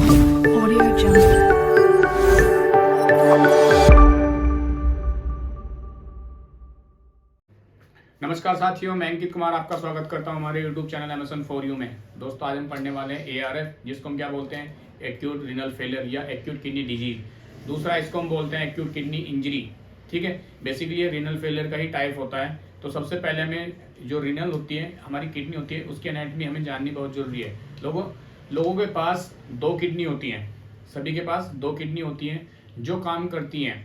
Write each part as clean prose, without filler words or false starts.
Audio Jungle. नमस्कार साथियों, मैं अंकित कुमार आपका स्वागत करता हूं हमारे YouTube channel Amazon for You में। दोस्तों आज हम पढ़ने वाले हैं ARF, जिसको हम क्या बोलते हैं, एक्यूट रीनल फेलियर या एक्यूट किडनी डिजीज। दूसरा इसको हम बोलते हैं एक्यूट किडनी इंजरी। ठीक है, बेसिकली ये रीनल फेलियर का ही टाइप होता है। तो सबसे पहले हमें जो रीनल होती है, हमारी किडनी होती है, उसकी एनाटॉमी हमें जाननी बहुत जरूरी है। लोगों के पास दो किडनी होती हैं, सभी के पास दो किडनी होती हैं जो काम करती हैं,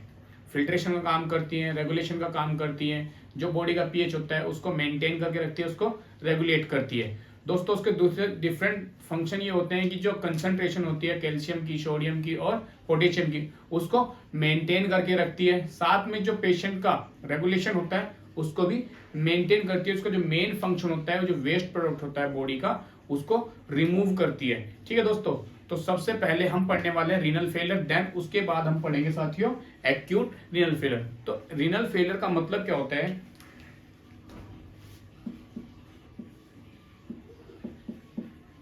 फिल्ट्रेशन का काम करती हैं, रेगुलेशन का काम करती हैं, जो बॉडी का पीएच होता है उसको मेंटेन करके रखती है, उसको रेगुलेट करती है। दोस्तों उसके दूसरे डिफरेंट फंक्शन ये होते हैं कि जो कंसंट्रेशन होती है कैल्शियम की, सोडियम की और पोटेशियम की, उसको मेंटेन करके रखती है। साथ में जो पेशेंट का रेगुलेशन होता है उसको भी मेंटेन करती है। उसका जो मेन फंक्शन होता है, वो जो वेस्ट प्रोडक्ट होता है बॉडी का, उसको रिमूव करती है। ठीक है दोस्तों, तो सबसे पहले हम पढ़ने वाले हैं रीनल फेलियर, देन उसके बाद हम पढ़ेंगे साथियों एक्यूट रीनल फेलियर। तो रीनल फेलियर का मतलब क्या होता है?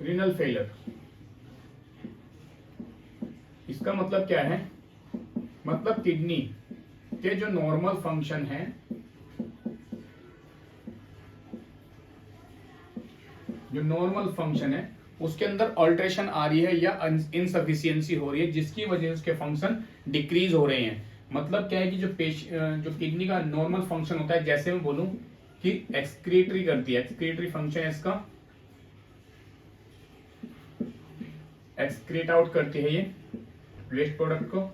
रीनल फेलियर, इसका मतलब क्या है? मतलब किडनी के जो नॉर्मल फंक्शन है, उसके अंदर अल्टरेशन आ रही है या इनसफिशियंसी हो रही है, जिसकी वजह से उसके फंक्शन डिक्रीज हो रहे हैं। मतलब क्या है कि जो किडनी का नॉर्मल फंक्शन होता है, जैसे मैं बोलूं कि एक्सक्रीटरी करती है, एक्सक्रीटरी फंक्शन है इसका, एक्सक्रीट आउट करती है ये वेस्ट प्रोडक्ट को।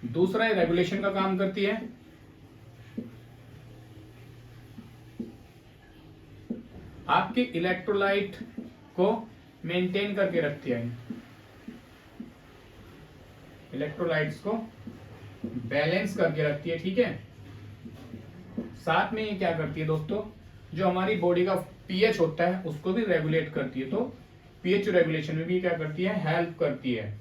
दूसरा रेगुलेशन का काम करती है, आपके इलेक्ट्रोलाइट को मेंटेन करके रखती है, इलेक्ट्रोलाइट्स को बैलेंस करके रखती है। ठीक है, साथ में ये क्या करती है दोस्तों, जो हमारी बॉडी का पीएच होता है उसको भी रेगुलेट करती है। तो पीएच रेगुलेशन में भी क्या करती है, हेल्प करती है।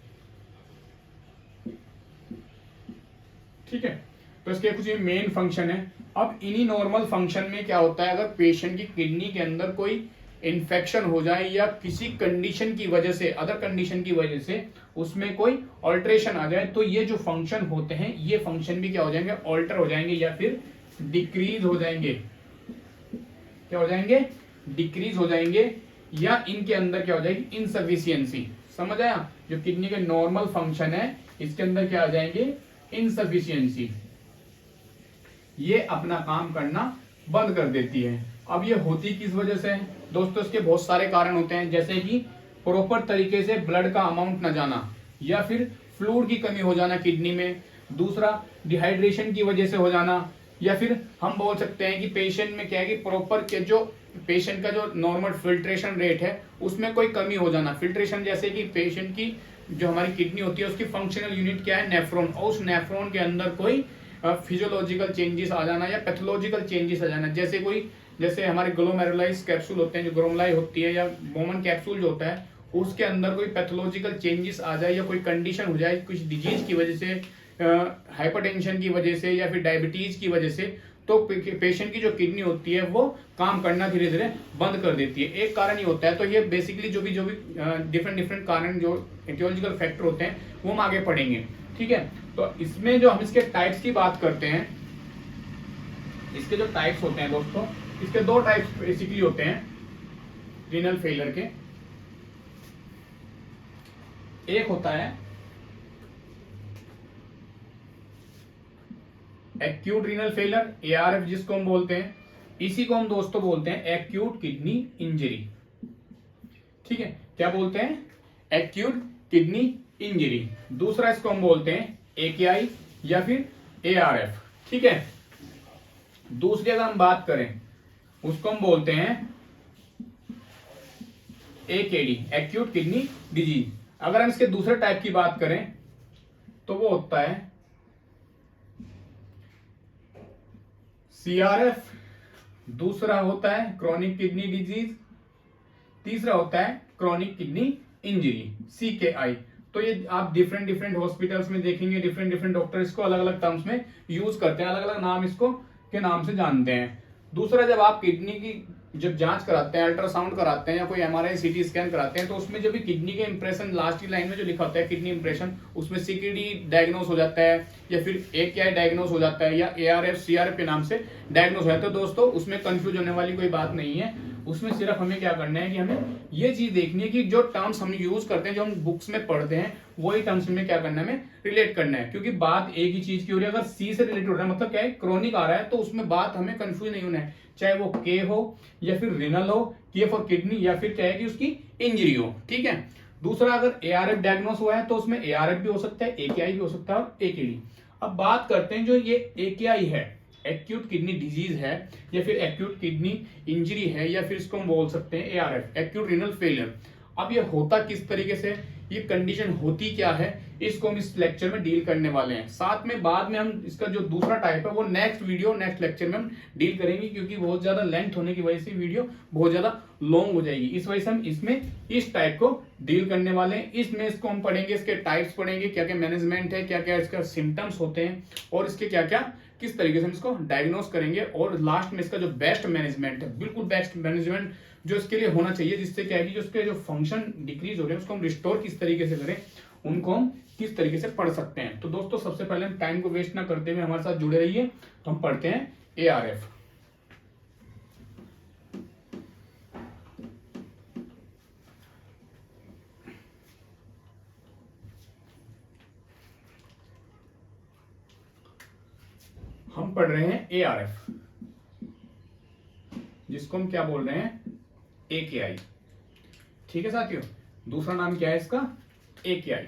ठीक है, तो इसके कुछ मेन फंक्शन है। अब इन्हीं नॉर्मल फंक्शन में क्या होता है, अगर पेशेंट की किडनी के अंदर कोई इन्फेक्शन हो जाए या किसी कंडीशन की वजह से, अदर कंडीशन की वजह से उसमें कोई ऑल्ट्रेशन आ जाए, तो ये जो फंक्शन होते हैं ये फंक्शन भी क्या हो जाएंगे, ऑल्टर हो जाएंगे या फिर डिक्रीज हो जाएंगे। क्या हो जाएंगे? डिक्रीज हो जाएंगे, या इनके अंदर क्या हो जाएगी, इनसफिशियंसी। समझ आया? जो किडनी के नॉर्मल फंक्शन है इसके अंदर क्या आ जाएंगे, इनसफिशियंसी, ये अपना काम करना बंद कर देती है। अब ये होती किस वजह से है दोस्तों? इसके बहुत सारे कारण होते हैं, जैसे कि प्रॉपर तरीके से ब्लड का अमाउंट न जाना, या फिर फ्लूइड की कमी हो जाना किडनी में। दूसरा डिहाइड्रेशन की वजह से हो जाना, या फिर हम बोल सकते हैं कि पेशेंट में क्या है कि प्रॉपर के जो पेशेंट का जो नॉर्मल फिल्ट्रेशन रेट है उसमें कोई कमी हो जाना। फिल्ट्रेशन जैसे कि पेशेंट की जो हमारी किडनी होती है उसकी फंक्शनल यूनिट क्या है, नेफ्रॉन, और उस नेफ्रॉन के अंदर कोई फिजियोलॉजिकल चेंजेस आ जाना या पैथोलॉजिकल चेंजेस आ जाना। जैसे हमारे ग्लोमेरुलाइज कैप्सूल होते हैं, जो ग्लोमेरुलाई होती है, या बोमन कैप्सूल जो होता है, उसके अंदर कोई पैथोलॉजिकल चेंजेस आ जाए या कोई कंडीशन हो जाए कुछ डिजीज की वजह से, हाइपरटेंशन की वजह से या फिर डायबिटीज की वजह से, तो पेशेंट की जो किडनी होती है वो काम करना धीरे धीरे बंद कर देती है। एक कारण ये होता है। तो ये बेसिकली जो भी डिफरेंट कारण जो एटियोलॉजिकल फैक्टर होते हैं वो हम आगे पढ़ेंगे। ठीक है, तो इसमें जो हम इसके टाइप्स की बात करते हैं, इसके जो टाइप्स होते हैं दोस्तों, इसके दो टाइप्स बेसिकली होते हैं रीनल फेलियर के। एक होता है एक्यूट रीनल फेलियर, एआरएफ जिसको हम बोलते हैं। इसी को हम दोस्तों बोलते हैं एक्यूट किडनी इंजरी। ठीक है, क्या बोलते हैं? Acute kidney injury. दूसरा इसको हम बोलते हैं एकेआई या फिर एआरएफ। ठीक है, दूसरी अगर हम बात करें उसको हम बोलते हैं एकेडी, एक्यूट किडनी डिजीज। अगर हम इसके दूसरे टाइप की बात करें तो वो होता है सीआरएफ, दूसरा होता है क्रोनिक किडनी डिजीज, तीसरा होता है क्रोनिक किडनी इंजरी, सीकेआई। तो ये आप डिफरेंट हॉस्पिटल्स में देखेंगे, डिफरेंट डॉक्टर इसको अलग अलग टर्म्स में यूज करते हैं, अलग अलग नाम इसको के नाम से जानते हैं। दूसरा, जब आप किडनी की जब जांच कराते हैं, अल्ट्रासाउंड कराते हैं या कोई एमआरआई सीटी स्कैन कराते हैं, तो उसमें जब भी किडनी के इंप्रेशन लास्ट की लाइन में जो लिखा होता है किडनी इंप्रेशन, उसमें सीकेडी डायग्नोस हो जाता है या फिर एकेआई डायग्नोस हो जाता है या एआरएफ सीआरएफ के नाम से डायग्नोस हो जाता है। दोस्तों उसमें कंफ्यूज होने वाली कोई बात नहीं है। उसमें सिर्फ हमें क्या करना है कि हमें ये चीज देखनी है कि जो टर्म्स हम यूज करते हैं, जो हम बुक्स में पढ़ते हैं, वही टर्म्स में क्या करना है, हमें रिलेट करना है। क्योंकि बात एक ही चीज की हो रही है, अगर सी से रिलेटेड हो रहा है मतलब क्या है, क्रोनिक आ रहा है, तो उसमें बात हमें कंफ्यूज नहीं होना है, चाहे वो के हो या फिर रिनल हो, के फॉर किडनी, या फिर क्या है कि उसकी इंजरी हो। ठीक है। दूसरा, अगर एआरएफ डायग्नोस हुआ है तो उसमें एआरएफ भी हो सकता है, एकेआई भी हो सकता है और एकेडी। अब बात करते हैं जो ये एकेआई है, एक्यूट किडनी डिजीज है या फिर एक्यूट किडनी इंजरी है या फिर इसको हम बोल सकते हैं एआरएफ, एक्यूट रीनल फेलियर। अब ये होता किस तरीके से, ये कंडीशन होती क्या है, इसको हम इस लेक्चर में डील करने वाले हैं। साथ में बाद में हम इसका जो दूसरा टाइप है वो नेक्स्ट वीडियो नेक्स्ट लेक्चर में हम डील करेंगे, क्योंकि बहुत ज्यादा लेंथ होने की वजह से वीडियो बहुत ज्यादा लॉन्ग हो जाएगी। इस वजह से हम इसमें इस टाइप को डील करने वाले हैं। इसमें इसको हम पढ़ेंगे, इसके टाइप्स पढ़ेंगे, क्या क्या मैनेजमेंट है, क्या क्या इसका सिम्टम्स होते हैं और इसके क्या क्या किस तरीके से हम इसको डायग्नोस करेंगे, और लास्ट में इसका जो बेस्ट मैनेजमेंट है, बिल्कुल बेस्ट मैनेजमेंट जो इसके लिए होना चाहिए, जिससे क्या है कि जो उसके जो फंक्शन डिक्रीज हो रहे हैं उसको हम रिस्टोर किस तरीके से करें, उनको हम किस तरीके से पढ़ सकते हैं। तो दोस्तों सबसे पहले हम टाइम को वेस्ट ना करते हुए हमारे साथ जुड़े रहिए। तो हम पढ़ते हैं एआरएफ। हम पढ़ रहे हैं एआरएफ, जिसको हम क्या बोल रहे हैं, एकेआई। ठीक है साथियों, दूसरा नाम क्या है इसका, एकेआई,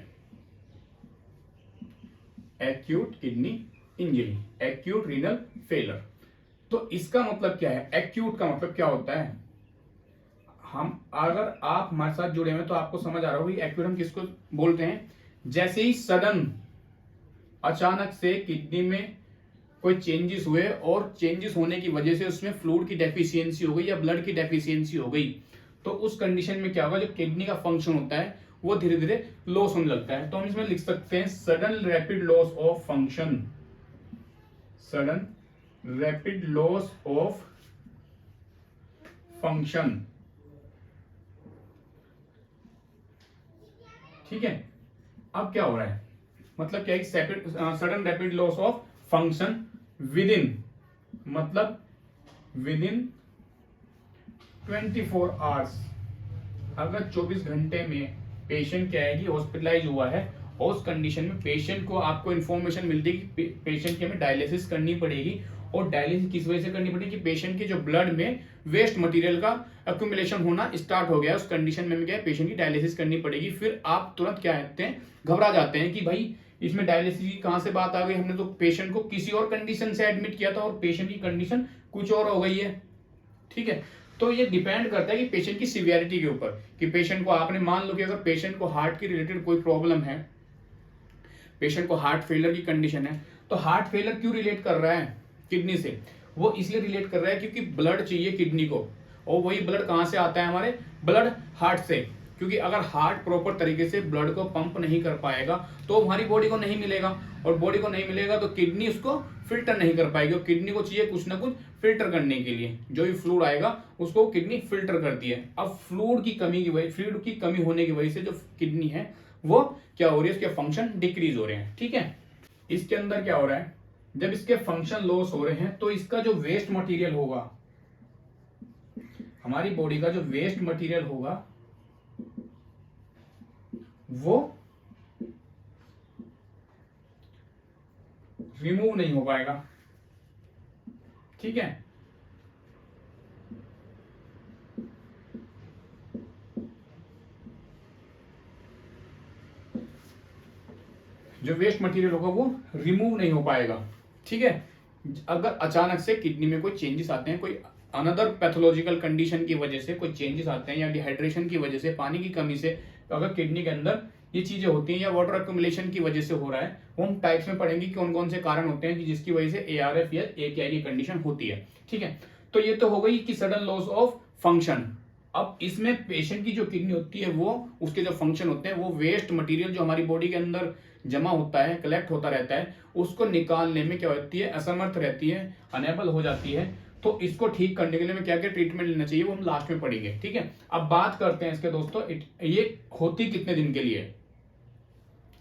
acute kidney injury, acute renal failure. तो इसका मतलब क्या है, एक्यूट का मतलब क्या होता है, हम अगर आप हमारे साथ जुड़े हुए तो आपको समझ आ रहा होगा एक्यूट हम किसको बोलते हैं। जैसे ही सडन अचानक से किडनी में कोई चेंजेस हुए और चेंजेस होने की वजह से उसमें फ्लूइड की डेफिशिएंसी हो गई या ब्लड की डेफिशिएंसी हो गई, तो उस कंडीशन में क्या होगा, जो किडनी का फंक्शन होता है वो धीरे धीरे लॉस होने लगता है। तो हम इसमें लिख सकते हैं sudden rapid loss of function, sudden rapid loss of function. ठीक है। अब क्या हो रहा है, मतलब क्या है, sudden rapid loss of function within, मतलब विदिन 24 आवर्स। अगर 24 घंटे में पेशेंट क्या है कि हॉस्पिटलाइज हुआ है और उस कंडीशन में पेशेंट को आपको इन्फॉर्मेशन मिलती है कि पेशेंट की हमें डायलिसिस करनी पड़ेगी, और डायलिसिस किस वजह से करनी पड़ेगी कि पेशेंट के जो ब्लड में वेस्ट मटेरियल का एक्यूमुलेशन होना स्टार्ट हो गया है, उस कंडीशन में क्या है पेशेंट की डायलिसिस करनी पड़ेगी। फिर आप तुरंत क्या कहते हैं, घबरा जाते हैं कि भाई इसमें डायलिसिस की कहां से बात आ गई, हमने तो पेशेंट को किसी और कंडीशन से एडमिट किया था और पेशेंट की कंडीशन कुछ और हो गई है। ठीक है। तो ये डिपेंड करता है कि पेशेंट की सीवियरिटी के ऊपर, कि पेशेंट को आपने मान लो कि अगर पेशेंट को हार्ट की रिलेटेड कोई प्रॉब्लम है, पेशेंट को हार्ट फेलियर की कंडीशन है, तो हार्ट फेलियर क्यों रिलेट कर रहा है किडनी से, वो इसलिए रिलेट कर रहा है क्योंकि ब्लड चाहिए किडनी को, और वही ब्लड कहां से आता है, हमारे ब्लड हार्ट से। क्योंकि अगर हार्ट प्रॉपर तरीके से ब्लड को पंप नहीं कर पाएगा तो हमारी बॉडी को नहीं मिलेगा, और बॉडी को नहीं मिलेगा तो किडनी उसको फिल्टर नहीं कर पाएगी, और किडनी को चाहिए कुछ ना कुछ फिल्टर करने के लिए, जो भी फ्लूइड आएगा उसको किडनी फिल्टर करती है। अब फ्लूइड की कमी की वजह, फ्लूइड की कमी होने की वजह से जो किडनी है वो क्या हो रही है, उसके फंक्शन डिक्रीज हो रहे हैं। ठीक है। इसके अंदर क्या हो रहा है, जब इसके फंक्शन लॉस हो रहे हैं तो इसका जो वेस्ट मटेरियल होगा, हमारी बॉडी का जो वेस्ट मटेरियल होगा वो रिमूव नहीं हो पाएगा। ठीक है। जो वेस्ट मटेरियल होगा वो रिमूव नहीं हो पाएगा। ठीक है। अगर अचानक से किडनी में कोई चेंजेस आते हैं, कोई अनदर पैथोलॉजिकल कंडीशन की वजह से कोई चेंजेस आते हैं, या डिहाइड्रेशन की वजह से, पानी की कमी से, तो अगर किडनी के अंदर ये चीजें होती हैं या वाटर एक्यूमुलेशन की वजह से हो रहा है, वो हम टाइप्स में पढ़ेंगे कि कौन कौन से कारण होते हैं कि जिसकी वजह से एआरएफ या एकेआई की कंडीशन होती है। ठीक है। तो ये तो हो गई कि सडन लॉस ऑफ फंक्शन। अब इसमें पेशेंट की जो किडनी होती है वो, उसके जो फंक्शन होते हैं वो वेस्ट मटेरियल जो हमारी बॉडी के अंदर जमा होता है, कलेक्ट होता रहता है, उसको निकालने में क्या होती है, असमर्थ रहती है, अनेबल हो जाती है। तो इसको ठीक करने के लिए मैं क्या क्या ट्रीटमेंट लेना चाहिए वो हम लास्ट में पढ़ेंगे, ठीक है। अब बात करते हैं इसके दोस्तों, ये होती कितने दिन के लिए है।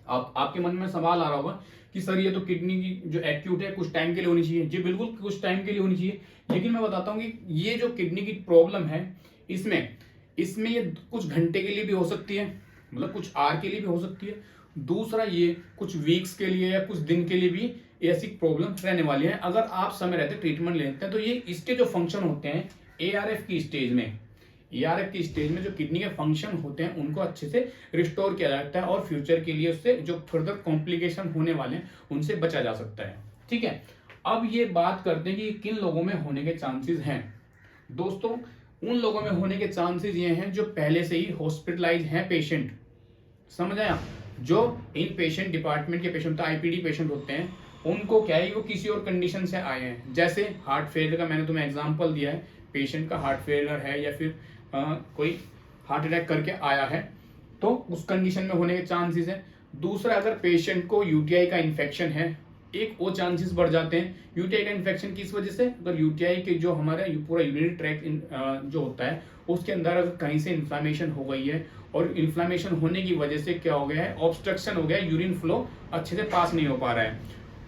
अब आपके मन में सवाल आ रहा होगा कि सर ये तो किडनी की जो एक्यूट है कुछ टाइम के लिए होनी चाहिए। जी बिल्कुल कुछ टाइम के लिए होनी चाहिए, लेकिन मैं बताता हूँ कि ये जो किडनी की प्रॉब्लम है इसमें इसमें ये कुछ घंटे के लिए भी हो सकती है, मतलब कुछ आवर के लिए भी हो सकती है। दूसरा ये कुछ वीक्स के लिए या कुछ दिन के लिए भी ऐसी प्रॉब्लम रहने वाली है। अगर आप समय रहते ट्रीटमेंट लेते हैं तो ये इसके जो फंक्शन होते हैं एआरएफ की स्टेज में, एआरएफ की स्टेज में जो किडनी के फंक्शन होते हैं उनको अच्छे से रिस्टोर किया जाता है और फ्यूचर के लिए उससे जो फर्दर कॉम्प्लिकेशन होने वाले हैं उनसे बचा जा सकता है, ठीक है। अब ये बात करते हैं कि किन लोगों में होने के चांसेस हैं। दोस्तों उन लोगों में होने के चांसेस ये हैं जो पहले से ही हॉस्पिटलाइज हैं पेशेंट, समझ आया, जो इन पेशेंट डिपार्टमेंट के पेशेंट आईपीडी पेशेंट होते हैं उनको क्या है वो किसी और कंडीशन से आए हैं। जैसे हार्ट फेलियर का मैंने तुम्हें एग्जांपल दिया है, पेशेंट का हार्ट फेलियर है या फिर कोई हार्ट अटैक करके आया है तो उस कंडीशन में होने के चांसेस है। दूसरा अगर पेशेंट को यूटीआई का इन्फेक्शन है, एक वो चांसेस बढ़ जाते हैं। यूटीआई का इन्फेक्शन किस वजह से, अगर यूटीआई के जो हमारा पूरा यूरिनरी ट्रैक्ट जो होता है उसके अंदर अगर कहीं से इन्फ्लामेशन हो गई है और इन्फ्लामेशन होने की वजह से क्या हो गया है, ऑब्स्ट्रक्शन हो गया है, यूरिन फ्लो अच्छे से पास नहीं हो पा रहा है।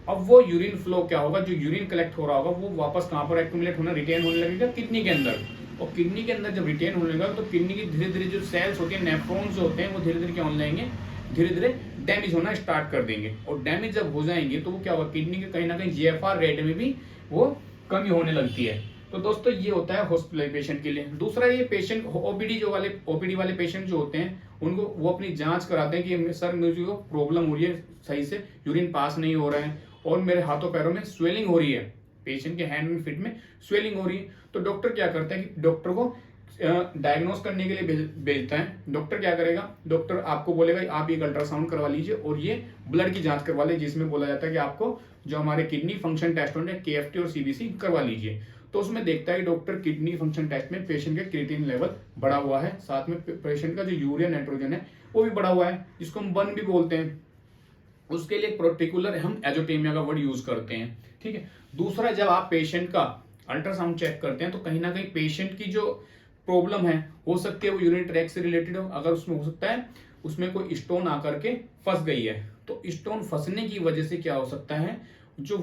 अब वो यूरिन फ्लो क्या होगा, जो यूरिन कलेक्ट हो रहा होगा वो वापस कहाँ पर एक्यूमुलेट होना, रिटेन होने लगेगा किडनी के अंदर। और किडनी के अंदर जब रिटेन होने लगेगा तो किडनी की धीरे धीरे जो सेल्स होती है, नेफ्रॉन्स जो होते हैं वो धीरे धीरे क्या होने लगेंगे, धीरे धीरे डैमेज होना स्टार्ट कर देंगे। और डैमेज जब हो जाएंगे तो वो क्या होगा, किडनी के कहीं ना कहीं जीएफआर रेट में भी वो कमी होने लगती है। तो दोस्तों ये होता है हॉस्पिटल पेशेंट के लिए। दूसरा ये पेशेंट ओपीडी वाले पेशेंट जो होते हैं उनको वो अपनी जांच कराते हैं कि सर मुझे को प्रॉब्लम हो रही है, सही से यूरिन पास नहीं हो रहा है और मेरे हाथों पैरों में स्वेलिंग हो रही है, पेशेंट के हैंड एंड फिट में स्वेलिंग हो रही है। तो डॉक्टर क्या करता है कि डॉक्टर को डायग्नोस करने के लिए भेजता है। डॉक्टर क्या करेगा, डॉक्टर आपको बोलेगा आप एक अल्ट्रासाउंड करवा लीजिए और ये ब्लड की जांच करवा लीजिए, जिसमें बोला जाता है कि आपको जो हमारे किडनी फंक्शन टेस्ट होते हैं केएफटी और सीबीसी करवा लीजिए। तो उसमें देखता है कि डॉक्टर किडनी फंक्शन टेस्ट में पेशेंट का क्रिएटिनिन लेवल बढ़ा हुआ है, साथ में पेशेंट का जो यूरिया नाइट्रोजन है वो भी बढ़ा हुआ है, जिसको हम बर्न भी बोलते हैं। उसके लिए पर्टिकुलर हम एजोटेमिया का वर्ड यूज करते हैं, ठीक है। दूसरा जब आप पेशेंट का अल्ट्रासाउंड चेक करते हैं तो कहीं ना कहीं पेशेंट की जो प्रॉब्लम है हो सकती है वो यूरिन ट्रैक से रिलेटेड हो। अगर उसमें हो सकता है उसमें कोई स्टोन आकर के फंस गई है, तो स्टोन फंसने की वजह से क्या हो सकता है, जो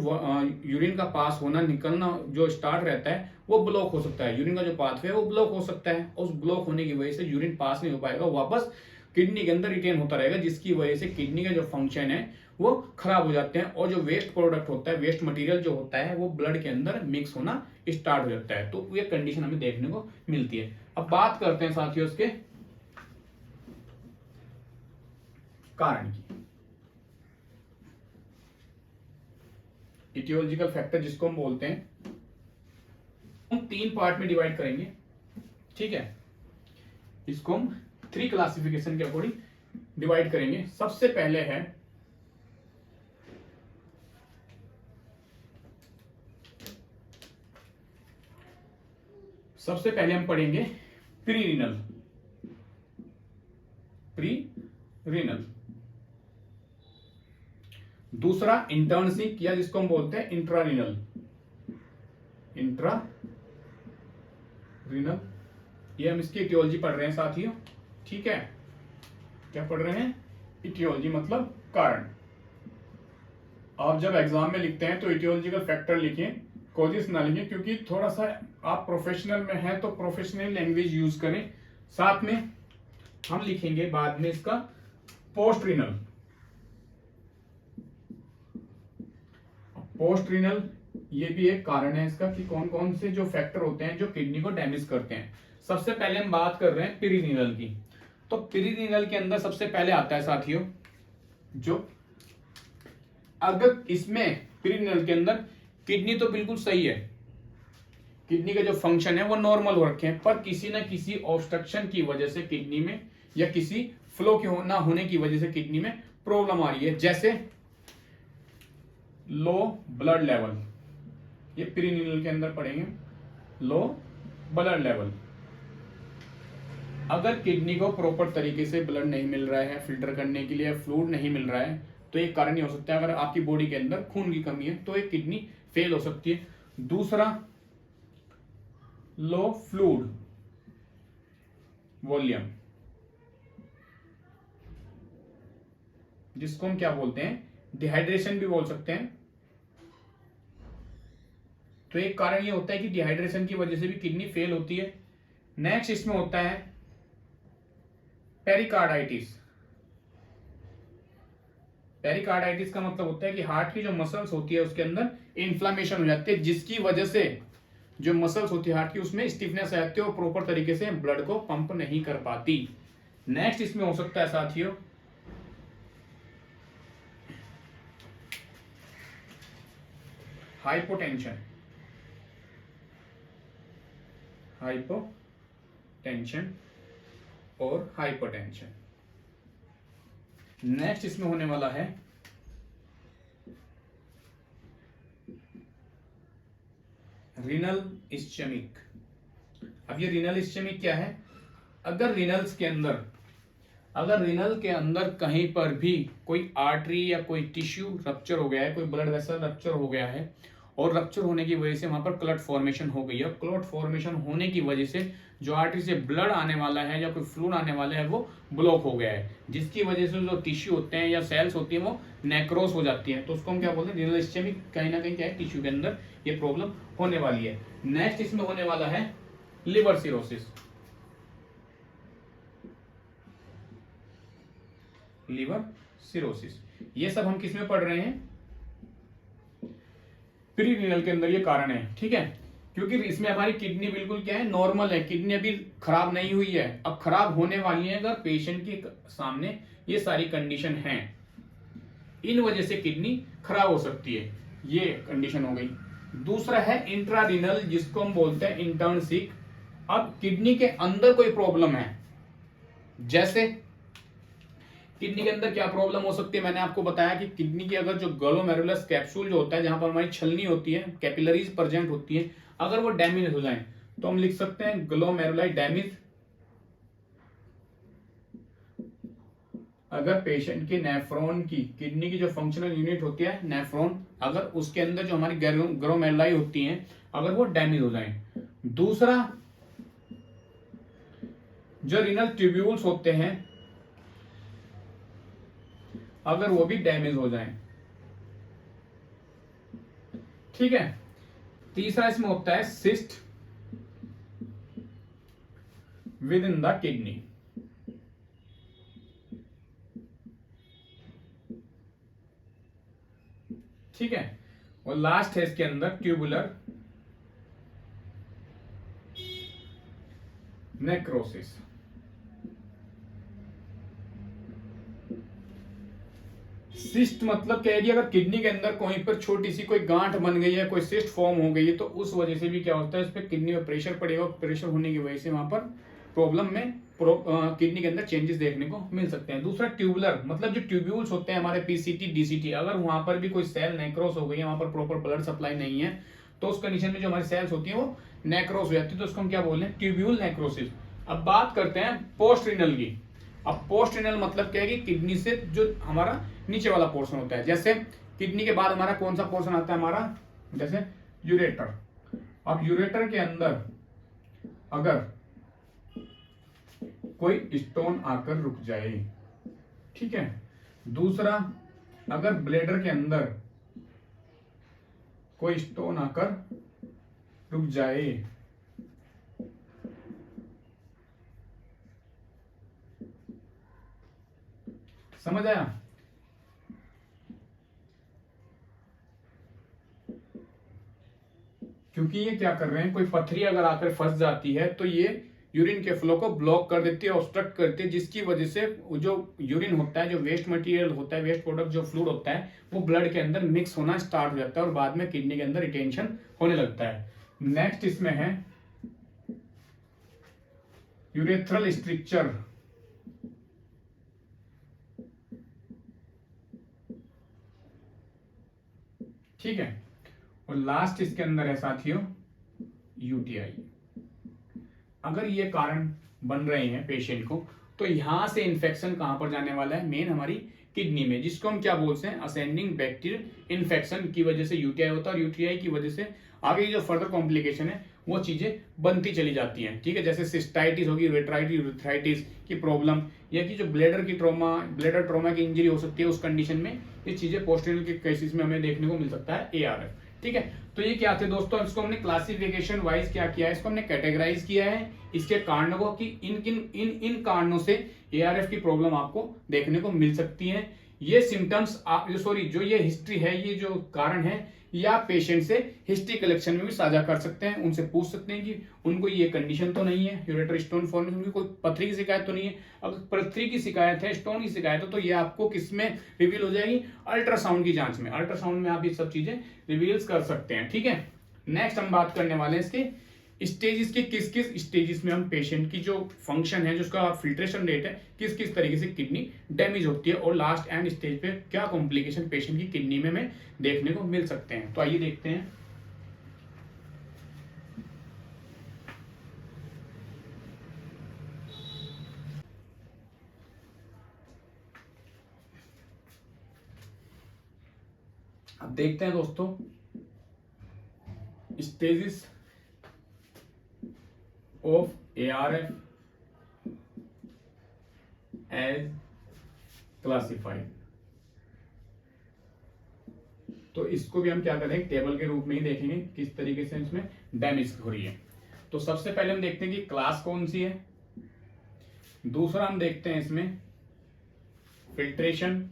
यूरिन का पास होना निकलना जो स्टार्ट रहता है वो ब्लॉक हो सकता है, यूरिन का जो पाथवे है वो ब्लॉक हो सकता है। और उस ब्लॉक होने की वजह से यूरिन पास नहीं हो पाएगा, वापस किडनी के अंदर रिटेन होता रहेगा, जिसकी वजह से किडनी का जो फंक्शन है वो खराब हो जाते हैं और जो वेस्ट प्रोडक्ट होता है, वेस्ट मटेरियल जो होता है वो ब्लड के अंदर मिक्स होना स्टार्ट हो जाता है। तो ये कंडीशन हमें देखने को मिलती है। अब बात करते हैं साथियों इसके कारण की। इटियोलॉजिकल फैक्टर जिसको हम बोलते हैं, हम 3 पार्ट में डिवाइड करेंगे, ठीक है। इसको हम 3 क्लासिफिकेशन के अकॉर्डिंग डिवाइड करेंगे। सबसे पहले हम पढ़ेंगे प्रीरिनल। दूसरा इंटर्नसिक या जिसको हम बोलते हैं इंट्रारिनल। ये हम इसकी इटियोलॉजी पढ़ रहे हैं साथियों, ठीक है। क्या पढ़ रहे हैं, इटियोलॉजी मतलब कारण। आप जब एग्जाम में लिखते हैं तो इटियोलॉजिकल फैक्टर लिखें, कॉजेस ना लिखें, क्योंकि थोड़ा सा आप प्रोफेशनल में हैं तो प्रोफेशनल लैंग्वेज यूज करें। साथ में हम लिखेंगे बाद में इसका पोस्टरिनल। पोस्टरिनल ये भी एक कारण है इसका कि कौन कौन से जो फैक्टर होते हैं जो किडनी को डैमेज करते हैं। सबसे पहले हम बात कर रहे हैं पेरिनिनल की। तो पेरिनिनल के अंदर सबसे पहले आता है साथियों, जो अगर इसमें पेरिनिनल के अंदर किडनी तो बिल्कुल सही है, किडनी का जो फंक्शन है वो नॉर्मल हो रखे हैं, पर किसी ना किसी ऑब्स्ट्रक्शन की वजह से किडनी में या किसी फ्लो के ना होने की वजह से किडनी में प्रॉब्लम आ रही है। जैसे लो ब्लड लेवल, ये पेरिनिनल के अंदर पढ़ेंगे, लो ब्लड लेवल। अगर किडनी को प्रॉपर तरीके से ब्लड नहीं मिल रहा है फिल्टर करने के लिए, फ्लूइड नहीं मिल रहा है, तो एक कारण ही हो सकता है। अगर आपकी बॉडी के अंदर खून की कमी है तो एक किडनी फेल हो सकती है। दूसरा लो फ्लूइड वॉल्यूम, जिसको हम क्या बोलते हैं, डिहाइड्रेशन भी बोल सकते हैं। तो एक कारण ये होता है कि डिहाइड्रेशन की वजह से भी किडनी फेल होती है। नेक्स्ट इसमें होता है पेरिकार्डाइटिस। पेरिकार्डाइटिस का मतलब होता है कि हार्ट की जो मसल्स होती है उसके अंदर इन्फ्लामेशन हो जाती है, जिसकी वजह से जो मसल्स होती है हार्ट की उसमें स्टिफनेस आ जाती है और प्रॉपर तरीके से ब्लड को पंप नहीं कर पाती। नेक्स्ट इसमें हो सकता है साथियों हाइपोटेंशन। हाइपोटेंशन और हाइपरटेंशन। नेक्स्ट इसमें होने वाला है रीनल इस्चेमिक। अब ये रीनल इस्चेमिक क्या है? अगर रीनल के अंदर कहीं पर भी कोई आर्टरी या कोई टिश्यू रप्चर हो गया है, कोई ब्लड वेसल रप्चर हो गया है और रप्चर होने की वजह से वहां पर क्लॉट फॉर्मेशन हो गई है, क्लॉट फॉर्मेशन होने की वजह से जो आर्टरी से ब्लड आने वाला है या कोई फ्लूइड आने वाला है वो ब्लॉक हो गया है, जिसकी वजह से जो टिश्यू होते हैं या सेल्स होती है वो नेक्रोस हो जाती है। तो उसको हम क्या बोलते हैं, रीनल इस्चेमिक। कहीं ना कहीं क्या है, टिश्यू के अंदर ये प्रॉब्लम होने वाली है। नेक्स्ट इसमें होने वाला है लिवर सिरोसिस। लिवर सिरोसिस ये सब हम किस में पढ़ रहे हैं, प्री रीनल के अंदर ये कारण है। ठीक है, क्योंकि इसमें हमारी किडनी बिल्कुल क्या है, नॉर्मल है, किडनी अभी खराब नहीं हुई है, अब खराब होने वाली है। अगर पेशेंट के सामने ये सारी कंडीशन हैं, इन वजह से किडनी खराब हो सकती है, ये कंडीशन हो गई। दूसरा है इंट्रारीनल, जिसको हम बोलते हैं इंटर्नसिक। अब किडनी के अंदर कोई प्रॉब्लम है, जैसे किडनी के अंदर क्या प्रॉब्लम हो सकती है, मैंने आपको बताया कि किडनी की अगर जो ग्लोमेरुलस कैप्सूल जो होता है, जहां पर हमारी छलनी होती है, कैपिलरीज प्रेजेंट होती है, अगर वो डैमेज हो जाए तो हम लिख सकते हैं ग्लोमेरुलाई डैमेज। अगर पेशेंट की नेफ्रॉन की, किडनी की जो फंक्शनल यूनिट होती है नेफ्रॉन, अगर उसके अंदर जो हमारी ग्लोमेरुलाई होती हैं अगर वो डैमेज हो जाए। दूसरा, जो रीनल ट्यूब्यूल्स होते हैं अगर वो भी डैमेज हो जाए। ठीक है, तीसरा इसमें होता है cyst with in the kidney. ठीक है, और लास्ट है इसके अंदर ट्यूबुलर नेक्रोसिस। सिस्ट मतलब क्या है कि अगर किडनी के अंदर कहीं पर छोटी सी कोई गांठ बन गई है, कोई सिस्ट फॉर्म हो गई है, तो उस वजह से भी क्या होता है, उस पर किडनी में प्रेशर पड़ेगा, प्रेशर होने की वजह से वहां पर प्रॉब्लम में किडनी के अंदर चेंजेस देखने को मिल सकते हैं। दूसरा ट्यूबुलर मतलब जो ट्यूब्यूल्स होते हैं हमारे पीसीटी डीसीटी, अगर वहां पर भी कोई सेल नेक्रोस हो गई है, वहां पर प्रॉपर ब्लड सप्लाई नहीं है, तो उस कंडीशन में जो हमारी सेल्स होती है वो नेक्रोस हो जाती है, तो उसको हम क्या बोल रहे हैं, ट्यूब्यूल नेक्रोसिस। अब बात करते हैं पोस्ट रीनल की। अब पोस्ट रीनल मतलब क्या है कि किडनी से जो हमारा नीचे वाला पोर्शन होता है, जैसे किडनी के बाद हमारा कौन सा पोर्शन आता है हमारा, जैसे यूरेटर। अब यूरेटर के अंदर अगर कोई स्टोन आकर रुक जाए, ठीक है। दूसरा, अगर ब्लेडर के अंदर कोई स्टोन आकर रुक जाए, समझ आया? क्योंकि ये क्या कर रहे हैं, कोई पथरी अगर आकर फंस जाती है तो ये यूरिन के फ्लो को ब्लॉक कर देती है, ऑब्स्ट्रक्ट करती है, जिसकी वजह से जो यूरिन होता है, जो वेस्ट मटेरियल होता है, वेस्ट प्रोडक्ट जो फ्लूइड होता है, वो ब्लड के अंदर मिक्स होना स्टार्ट हो जाता है और बाद में किडनी के अंदर रिटेंशन होने लगता है। नेक्स्ट इसमें है यूरेथ्रल स्ट्रक्चर। ठीक है, और लास्ट इसके अंदर है साथियों यूटीआई। अगर ये कारण बन रहे हैं पेशेंट को, तो यहां से इन्फेक्शन कहां पर जाने वाला है, मेन हमारी किडनी में, जिसको हम क्या बोलते हैं, असेंडिंग बैक्टीरियल इन्फेक्शन की वजह से यूटीआई होता है, और यूटीआई की वजह से आगे जो फर्दर कॉम्प्लिकेशन है वो चीजें बनती चली जाती हैं। ठीक है, जैसे सिस्टाइटिस होगी, यूरेथ्राइटिस की प्रॉब्लम, या कि जो ब्लेडर ट्रॉमा की इंजरी हो सकती है, उस कंडीशन में ये चीजें पोस्टीरियर के केसेस में हमें देखने को मिल सकता है एआरएफ। ठीक है, तो ये क्या थे दोस्तों, इसको हमने क्लासिफिकेशन वाइज क्या किया है, इसको हमने कैटेगराइज किया है, इसके कारणों को कि इन कारणों से एआरएफ की प्रॉब्लम आपको देखने को मिल सकती है। ये सिम्टम्स जो ये हिस्ट्री है, ये जो कारण है, या पेशेंट से हिस्ट्री कलेक्शन में भी साझा कर सकते हैं, उनसे पूछ सकते हैं कि उनको ये कंडीशन तो नहीं है, यूरेटर स्टोन फॉर्मेशन, उनकी कोई पथरी की शिकायत तो नहीं है। अगर पथरी की शिकायत है, स्टोन की शिकायत है, तो ये आपको किसमें रिवील हो जाएगी, अल्ट्रासाउंड की जांच में। अल्ट्रासाउंड में आप ये सब चीजें रिवील्स कर सकते हैं। ठीक है, नेक्स्ट हम बात करने वाले हैं इसके स्टेजेस की, किस किस स्टेजेस में हम पेशेंट की जो फंक्शन है, जो उसका फिल्ट्रेशन रेट है, किस किस तरीके से किडनी डैमेज होती है, और लास्ट एंड स्टेज पे क्या कॉम्प्लिकेशन पेशेंट की किडनी में हमें देखने को मिल सकते हैं। तो आइए देखते हैं। अब देखते हैं दोस्तों stages of ARF as classified। तो इसको भी हम क्या करेंगे, टेबल के रूप में ही देखेंगे किस तरीके से इसमें डैमेज हो रही है। तो सबसे पहले हम देखते हैं कि क्लास कौन सी है, दूसरा हम देखते हैं इसमें फिल्ट्रेशन,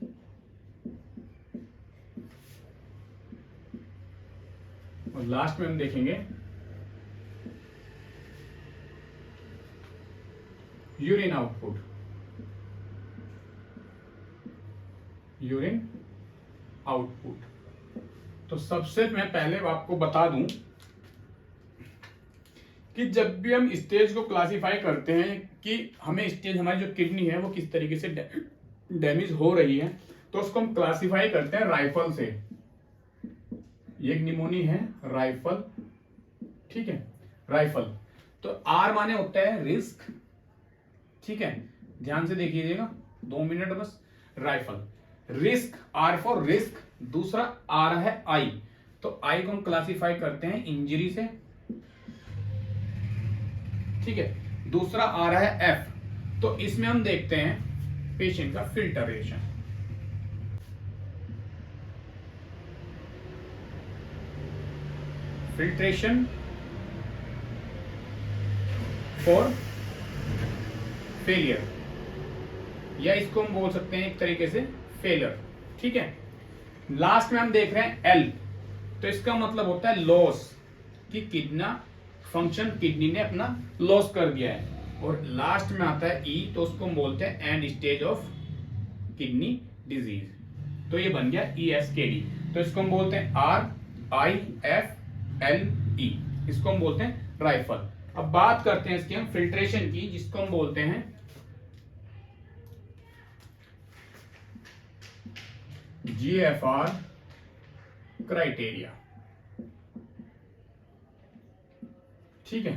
और लास्ट में हम देखेंगे यूरिन आउटपुट, यूरिन आउटपुट। तो सबसे मैं पहले आपको बता दूं कि जब भी हम स्टेज को क्लासिफाई करते हैं कि हमें स्टेज, हमारी जो किडनी है वो किस तरीके से डैमेज हो रही है, तो उसको हम क्लासिफाई करते हैं राइफल से। ये एक निमोनी है राइफल। ठीक है, राइफल। तो आर माने होता है रिस्क। ठीक है, ध्यान से देखिएगा, 2 मिनट बस। Rifle, risk, R for risk. दूसरा आ रहा है आई, तो आई को हम क्लासिफाई करते हैं इंजरी से। ठीक है, दूसरा आ रहा है एफ, तो इसमें हम देखते हैं पेशेंट का फिल्टरेशन। फिल्ट्रेशन फॉर फेलियर, या इसको हम बोल सकते हैं एक तरीके से फेलियर। ठीक है, लास्ट में हम देख रहे हैं एल, तो इसका मतलब होता है लॉस, कि किडना फंक्शन किडनी ने अपना लॉस कर दिया है। और लास्ट में आता है ई, तो उसको हम बोलते हैं and stage of kidney disease. तो ये बन गया ESKD। तो इसको हम बोलते हैं RIFLE, इसको हम बोलते हैं राइफल। अब बात करते हैं इसकी हम फिल्ट्रेशन की, जिसको हम बोलते हैं GFR क्राइटेरिया। ठीक है,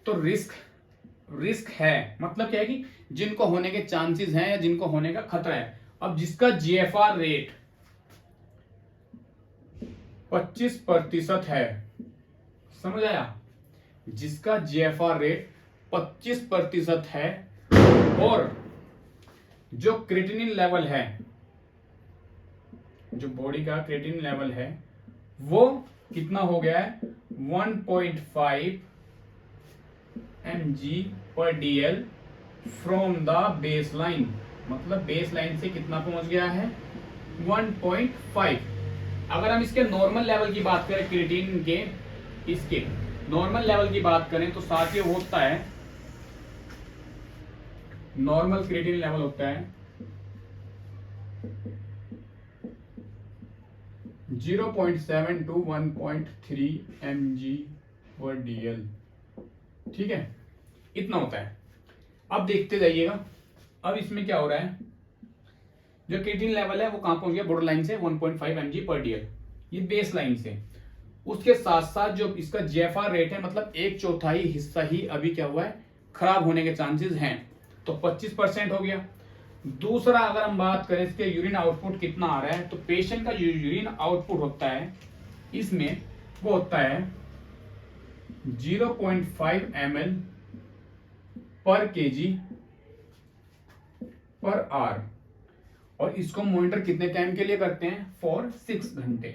तो रिस्क है मतलब क्या है कि जिनको होने के चांसेस हैं या जिनको होने का खतरा है। अब जिसका GFR रेट 25% है, समझ आया, जिसका GFR रेट 25% है, और जो क्रिएटिनिन लेवल है, जो बॉडी का क्रिएटिनिन लेवल है, वो कितना हो गया है, 1.5 mg/dl फ्रॉम द बेसलाइन। मतलब बेसलाइन से कितना पहुंच गया है, 1.5। अगर हम इसके नॉर्मल लेवल की बात करें, क्रिएटिनिन के इसके नॉर्मल लेवल की बात करें, तो साथ ये होता है, नॉर्मल क्रिएटिनिन लेवल होता है 0.7 to 1.3 mg/dl। ठीक है, इतना होता है। अब देखते जाइएगा, अब इसमें क्या हो रहा है, जो क्रिएटिनिन लेवल है वो कहां पहुंच गया, बॉर्डर लाइन से 1.5 mg/dl, ये बेस लाइन से। उसके साथ साथ जो इसका GFR रेट है, मतलब 1/4 हिस्सा ही अभी क्या हुआ है, खराब होने के चांसेस हैं, तो 25% हो गया। दूसरा अगर हम बात करें इसके यूरिन आउटपुट कितना आ रहा है, तो पेशेंट का जो यूरिन आउटपुट होता है इसमें वो होता है 0.5 ml पर केजी पर आवर, और इसको मॉनिटर कितने टाइम के लिए करते हैं, फॉर 6 घंटे।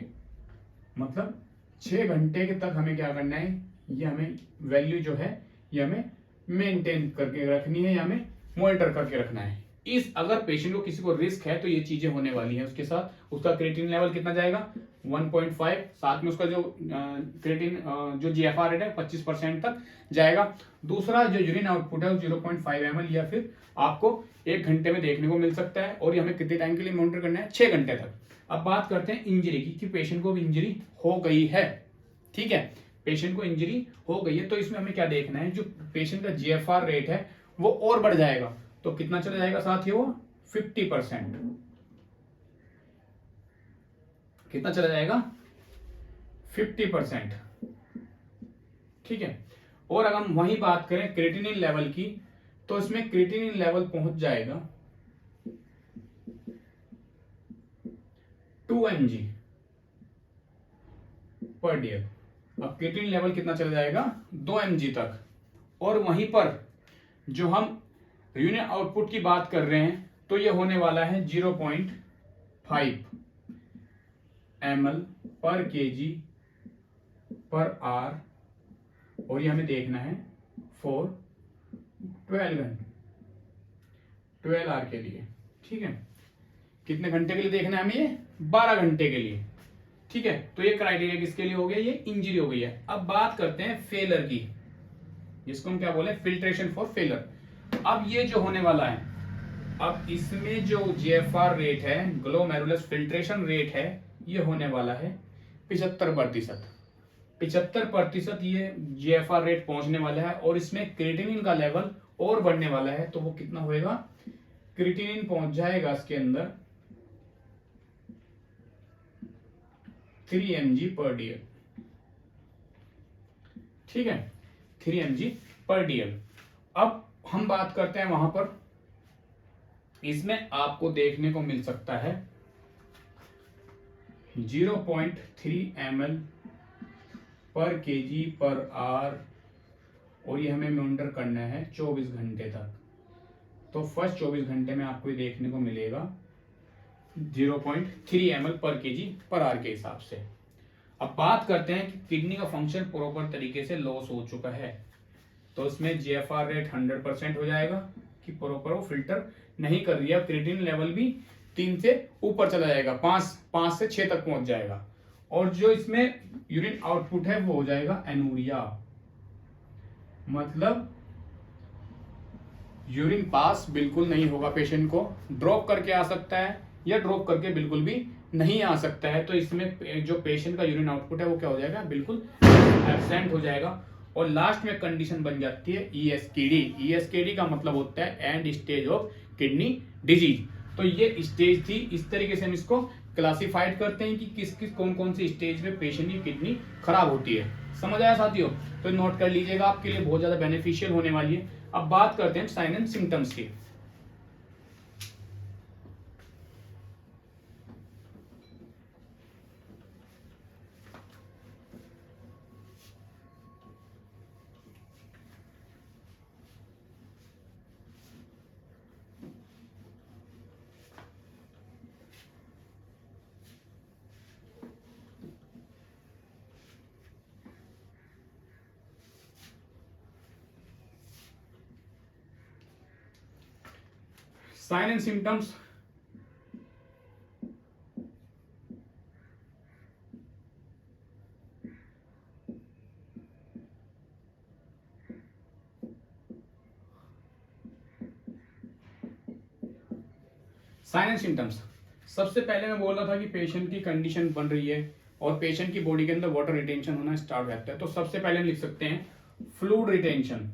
मतलब 6 घंटे के तक हमें क्या करना है, ये हमें वैल्यू जो है ये हमें मेंटेन करके रखनी है या हमें मॉनिटर करके रखना है। इस अगर पेशेंट को किसी को रिस्क है तो ये चीजें होने वाली हैं उसके साथ। उसका क्रिएटिनिन लेवल कितना जाएगा, 1.5, साथ में उसका जो क्रिएटिन जो जीएफआर रेट है 25% तक जाएगा। दूसरा जो यूरिन आउटपुट है 0.5 ml या फिर आपको 1 घंटे में देखने को मिल सकता है, और ये हमें कितने टाइम के लिए मॉनिटर करना है, 6 घंटे तक। अब बात करते हैं इंजरी की, कि पेशेंट को भी इंजरी हो गई है, ठीक है, पेशेंट को इंजरी हो गई है, तो इसमें हमें क्या देखना है, जो पेशेंट का जीएफआर रेट है वो और बढ़ जाएगा। तो कितना चला जाएगा साथियों, 50%। कितना चला जाएगा, 50%, ठीक है। और अगर हम वही बात करें क्रिएटिनिन लेवल की, तो इसमें क्रिएटिनिन लेवल पहुंच जाएगा 2 mg पर डे। अब क्रिएटिनिन लेवल कितना चला जाएगा, 2 mg तक। और वहीं पर जो हम यूरिन आउटपुट की बात कर रहे हैं तो ये होने वाला है 0.5 ml पर केजी पर आवर, और ये हमें देखना है फॉर 12 आवर के लिए, ठीक है। कितने घंटे के लिए देखना है हमें, ये 12 घंटे के लिए, ठीक है। तो ये क्राइटेरिया किसके लिए हो गया, ये इंजरी हो गई है। अब बात करते हैं फेलर की, जिसको हम क्या बोले, फिल्ट्रेशन फॉर फेलर। अब ये जो होने वाला है, अब इसमें जो जीएफआर रेट है, ग्लोमेरुलस फिल्ट्रेशन रेट है, ये होने वाला है 75%। 75% ये जीएफआर रेट पहुंचने वाला है, और इसमें क्रिएटिनिन का लेवल और बढ़ने वाला है। तो वो कितना होएगा, क्रिएटिनिन पहुंच जाएगा इसके अंदर 3 mg पर डीएल, ठीक है, 3 mg पर डीएल। अब हम बात करते हैं वहां पर, इसमें आपको देखने को मिल सकता है 0.3 ml पर केजी पर आवर, और ये हमें मॉनिटर करना है 24 घंटे तक। तो फर्स्ट 24 घंटे में आपको ये देखने को मिलेगा 0.3 ml पर केजी पर आवर के हिसाब से। अब बात करते हैं कि किडनी का फंक्शन प्रॉपर तरीके से लॉस हो चुका है, तो इसमें जीएफआर रेट 100% हो जाएगा कि प्रॉपर वो फिल्टर नहीं कर रही है। क्रिएटिनिन लेवल भी 3 से ऊपर चला जाएगा, 5 से 6 तक पहुंच जाएगा। और जो इसमें यूरिन आउटपुट है वो हो जाएगा एनूरिया, मतलब यूरिन पास बिल्कुल नहीं होगा, पेशेंट को ड्रॉप करके आ सकता है या ड्रॉप करके बिल्कुल भी नहीं आ सकता है। तो इसमें जो पेशेंट का यूरिन आउटपुट है वो क्या हो जाएगा, बिल्कुल एब्सेंट हो जाएगा। और लास्ट में कंडीशन बन जाती है ईएसकेडी। ईएसकेडी का मतलब होता है and stage of kidney disease. तो ये स्टेज थी, इस तरीके से हम इसको क्लासिफाइड करते हैं कि किस किस कौन कौन सी स्टेज में पेशेंट की किडनी खराब होती है। समझ आया साथियों, तो नोट कर लीजिएगा, आपके लिए बहुत ज्यादा बेनिफिशियल होने वाली है। अब बात करते हैं साइन एंड सिम्टम्स की। Sign and symptoms, sign and symptoms. सबसे पहले मैं बोल रहा था कि पेशेंट की कंडीशन बन रही है और पेशेंट की बॉडी के अंदर वाटर रिटेंशन होना स्टार्ट रहता है। तो सबसे पहले हम लिख सकते हैं फ्लूइड रिटेंशन।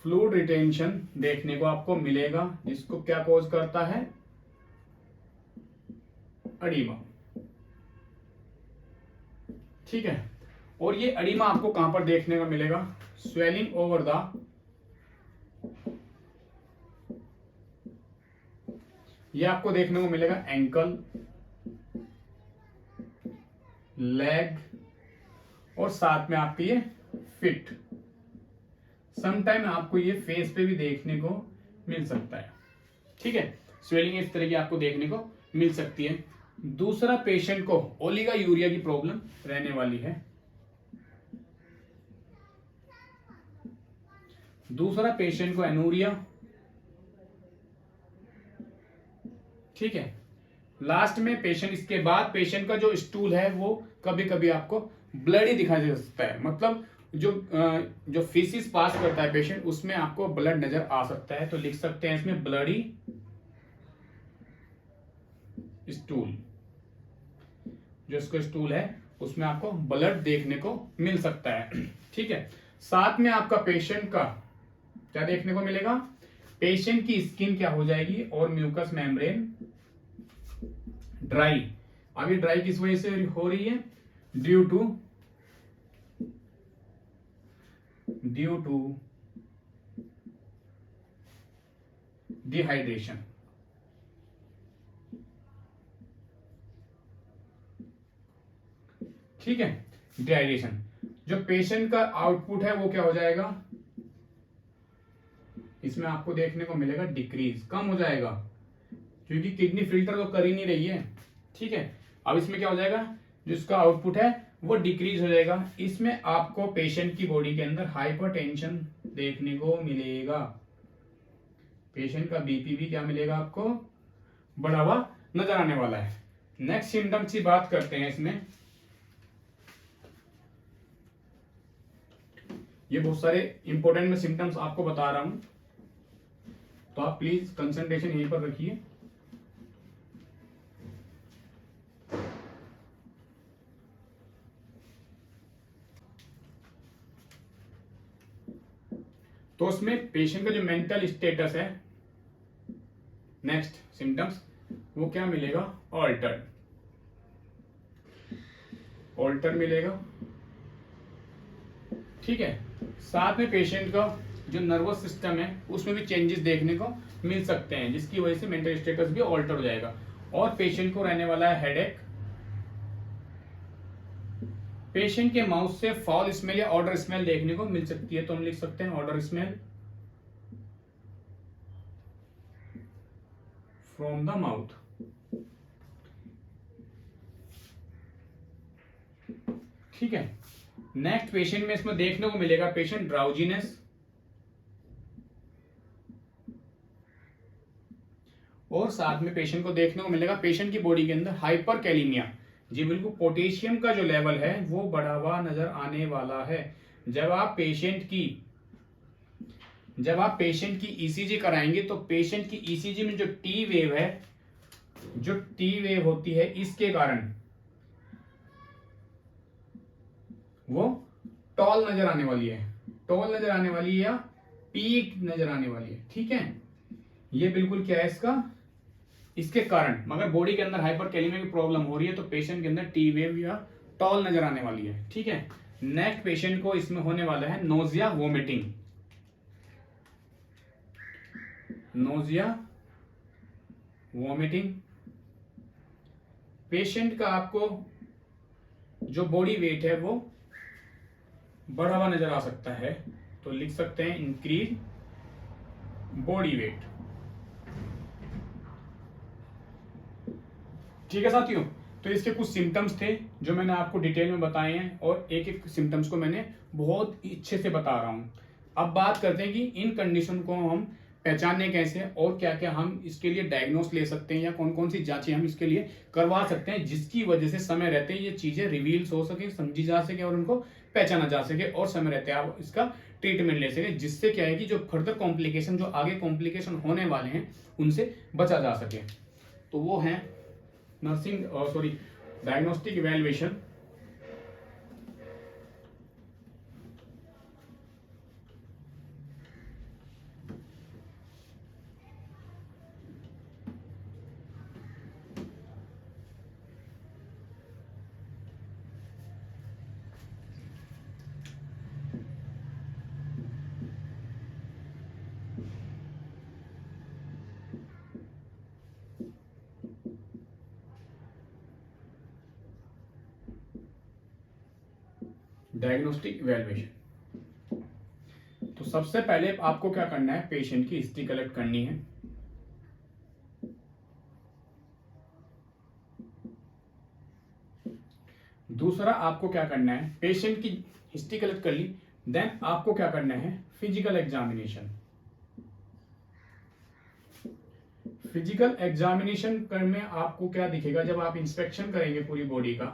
फ्लूइड रिटेंशन देखने को आपको मिलेगा, जिसको क्या कॉज करता है, एडिमा, ठीक है। और ये एडिमा आपको कहां पर देखने को मिलेगा, स्वेलिंग ओवर द ये आपको देखने को मिलेगा एंकल, लेग और साथ में आपके ये फिट। समटाइम आपको ये फेस पे भी देखने को मिल सकता है। ठीक है, स्वेलिंग इस तरह की आपको देखने को मिल सकती है। दूसरा पेशेंट को ओलिगा यूरिया की प्रॉब्लम रहने वाली है। दूसरा पेशेंट को एनूरिया। ठीक है, लास्ट में पेशेंट, इसके बाद पेशेंट का जो स्टूल है वो कभी कभी आपको ब्लडी दिखाई दे सकता है। मतलब जो फीसिस पास करता है पेशेंट, उसमें आपको ब्लड नजर आ सकता है। तो लिख सकते हैं इसमें ब्लडी स्टूल। जो इसका स्टूल है उसमें आपको ब्लड देखने को मिल सकता है। ठीक है, साथ में आपका पेशेंट का क्या देखने को मिलेगा, पेशेंट की स्किन क्या हो जाएगी और म्यूकस मेम्ब्रेन ड्राई। अभी ड्राई किस वजह से हो रही है, ड्यू टू डिहाइड्रेशन। ठीक है, डिहाइड्रेशन। जो पेशेंट का आउटपुट है वो क्या हो जाएगा, इसमें आपको देखने को मिलेगा डिक्रीज, कम हो जाएगा, क्योंकि किडनी फिल्टर तो कर ही नहीं रही है। ठीक है, अब इसमें क्या हो जाएगा, जिसका आउटपुट है वो डिक्रीज हो जाएगा। इसमें आपको पेशेंट की बॉडी के अंदर हाइपरटेंशन देखने को मिलेगा। पेशेंट का बीपी भी क्या मिलेगा आपको, बढ़ा हुआ नजर आने वाला है। नेक्स्ट सिम्टम्स की बात करते हैं। इसमें ये बहुत सारे इंपॉर्टेंट में सिम्टम्स आपको बता रहा हूं, तो आप प्लीज कंसंट्रेशन यहीं पर रखिए। तो उसमें पेशेंट का जो मेंटल स्टेटस है, नेक्स्ट सिम्टम्स वो क्या मिलेगा, ऑल्टर मिलेगा। ठीक है, साथ में पेशेंट का जो नर्वस सिस्टम है उसमें भी चेंजेस देखने को मिल सकते हैं, जिसकी वजह से मेंटल स्टेटस भी ऑल्टर हो जाएगा। और पेशेंट को रहने वाला है हेडेक। पेशेंट के माउथ से फॉल स्मेल या ऑर्डर स्मेल देखने को मिल सकती है, तो हम लिख सकते हैं order smell from the mouth. ठीक है, नेक्स्ट पेशेंट में इसमें देखने को मिलेगा पेशेंट ड्राउजीनेस, और साथ में पेशेंट को देखने को मिलेगा पेशेंट की बॉडी के अंदर हाइपर कैलीमिया। जी बिल्कुल, पोटेशियम का जो लेवल है वो बढ़ा हुआ नजर आने वाला है। जब आप पेशेंट की ईसीजी कराएंगे तो पेशेंट की ईसीजी में जो टी वेव है, जो टी वेव होती है, इसके कारण वो टॉल नजर आने वाली है, टॉल नजर आने वाली है या पीक नजर आने वाली है। ठीक है, ये बिल्कुल क्या है इसका, इसके कारण, मगर बॉडी के अंदर हाइपर कैलीमिया की प्रॉब्लम हो रही है तो पेशेंट के अंदर टी वेव या टॉल नजर आने वाली है। ठीक है, नेक्स्ट पेशेंट को इसमें होने वाला है nausea vomiting. Nausea vomiting, patient का आपको जो बॉडी वेट है वो बढ़ा हुआ नजर आ सकता है, तो लिख सकते हैं इंक्रीज बॉडी वेट। ठीक है साथियों, तो इसके कुछ सिम्टम्स थे जो मैंने आपको डिटेल में बताए हैं, और एक एक सिम्टम्स को मैंने बहुत अच्छे से बता रहा हूं। अब बात करते हैं कि इन कंडीशन को हम पहचानने कैसे, और क्या क्या हम इसके लिए डायग्नोस ले सकते हैं, या कौन कौन सी जांचें हम इसके लिए करवा सकते हैं, जिसकी वजह से समय रहते ये चीजें रिवील्स हो सके, समझी जा सके और उनको पहचाना जा सके, और समय रहते आप इसका ट्रीटमेंट ले सके, जिससे क्या है कि जो फर्दर कॉम्प्लिकेशन, जो आगे कॉम्प्लिकेशन होने वाले हैं, उनसे बचा जा सके। तो वो है डायग्नोस्टिक इवैल्यूएशन। Diagnostic evaluation. तो सबसे पहले आपको क्या करना है, पेशेंट की हिस्ट्री कलेक्ट करनी है। दूसरा आपको क्या करना है, पेशेंट की हिस्ट्री कलेक्ट कर ली, देन आपको क्या करना है, फिजिकल एग्जामिनेशन। फिजिकल एग्जामिनेशन में आपको क्या दिखेगा, जब आप इंस्पेक्शन करेंगे पूरी बॉडी का,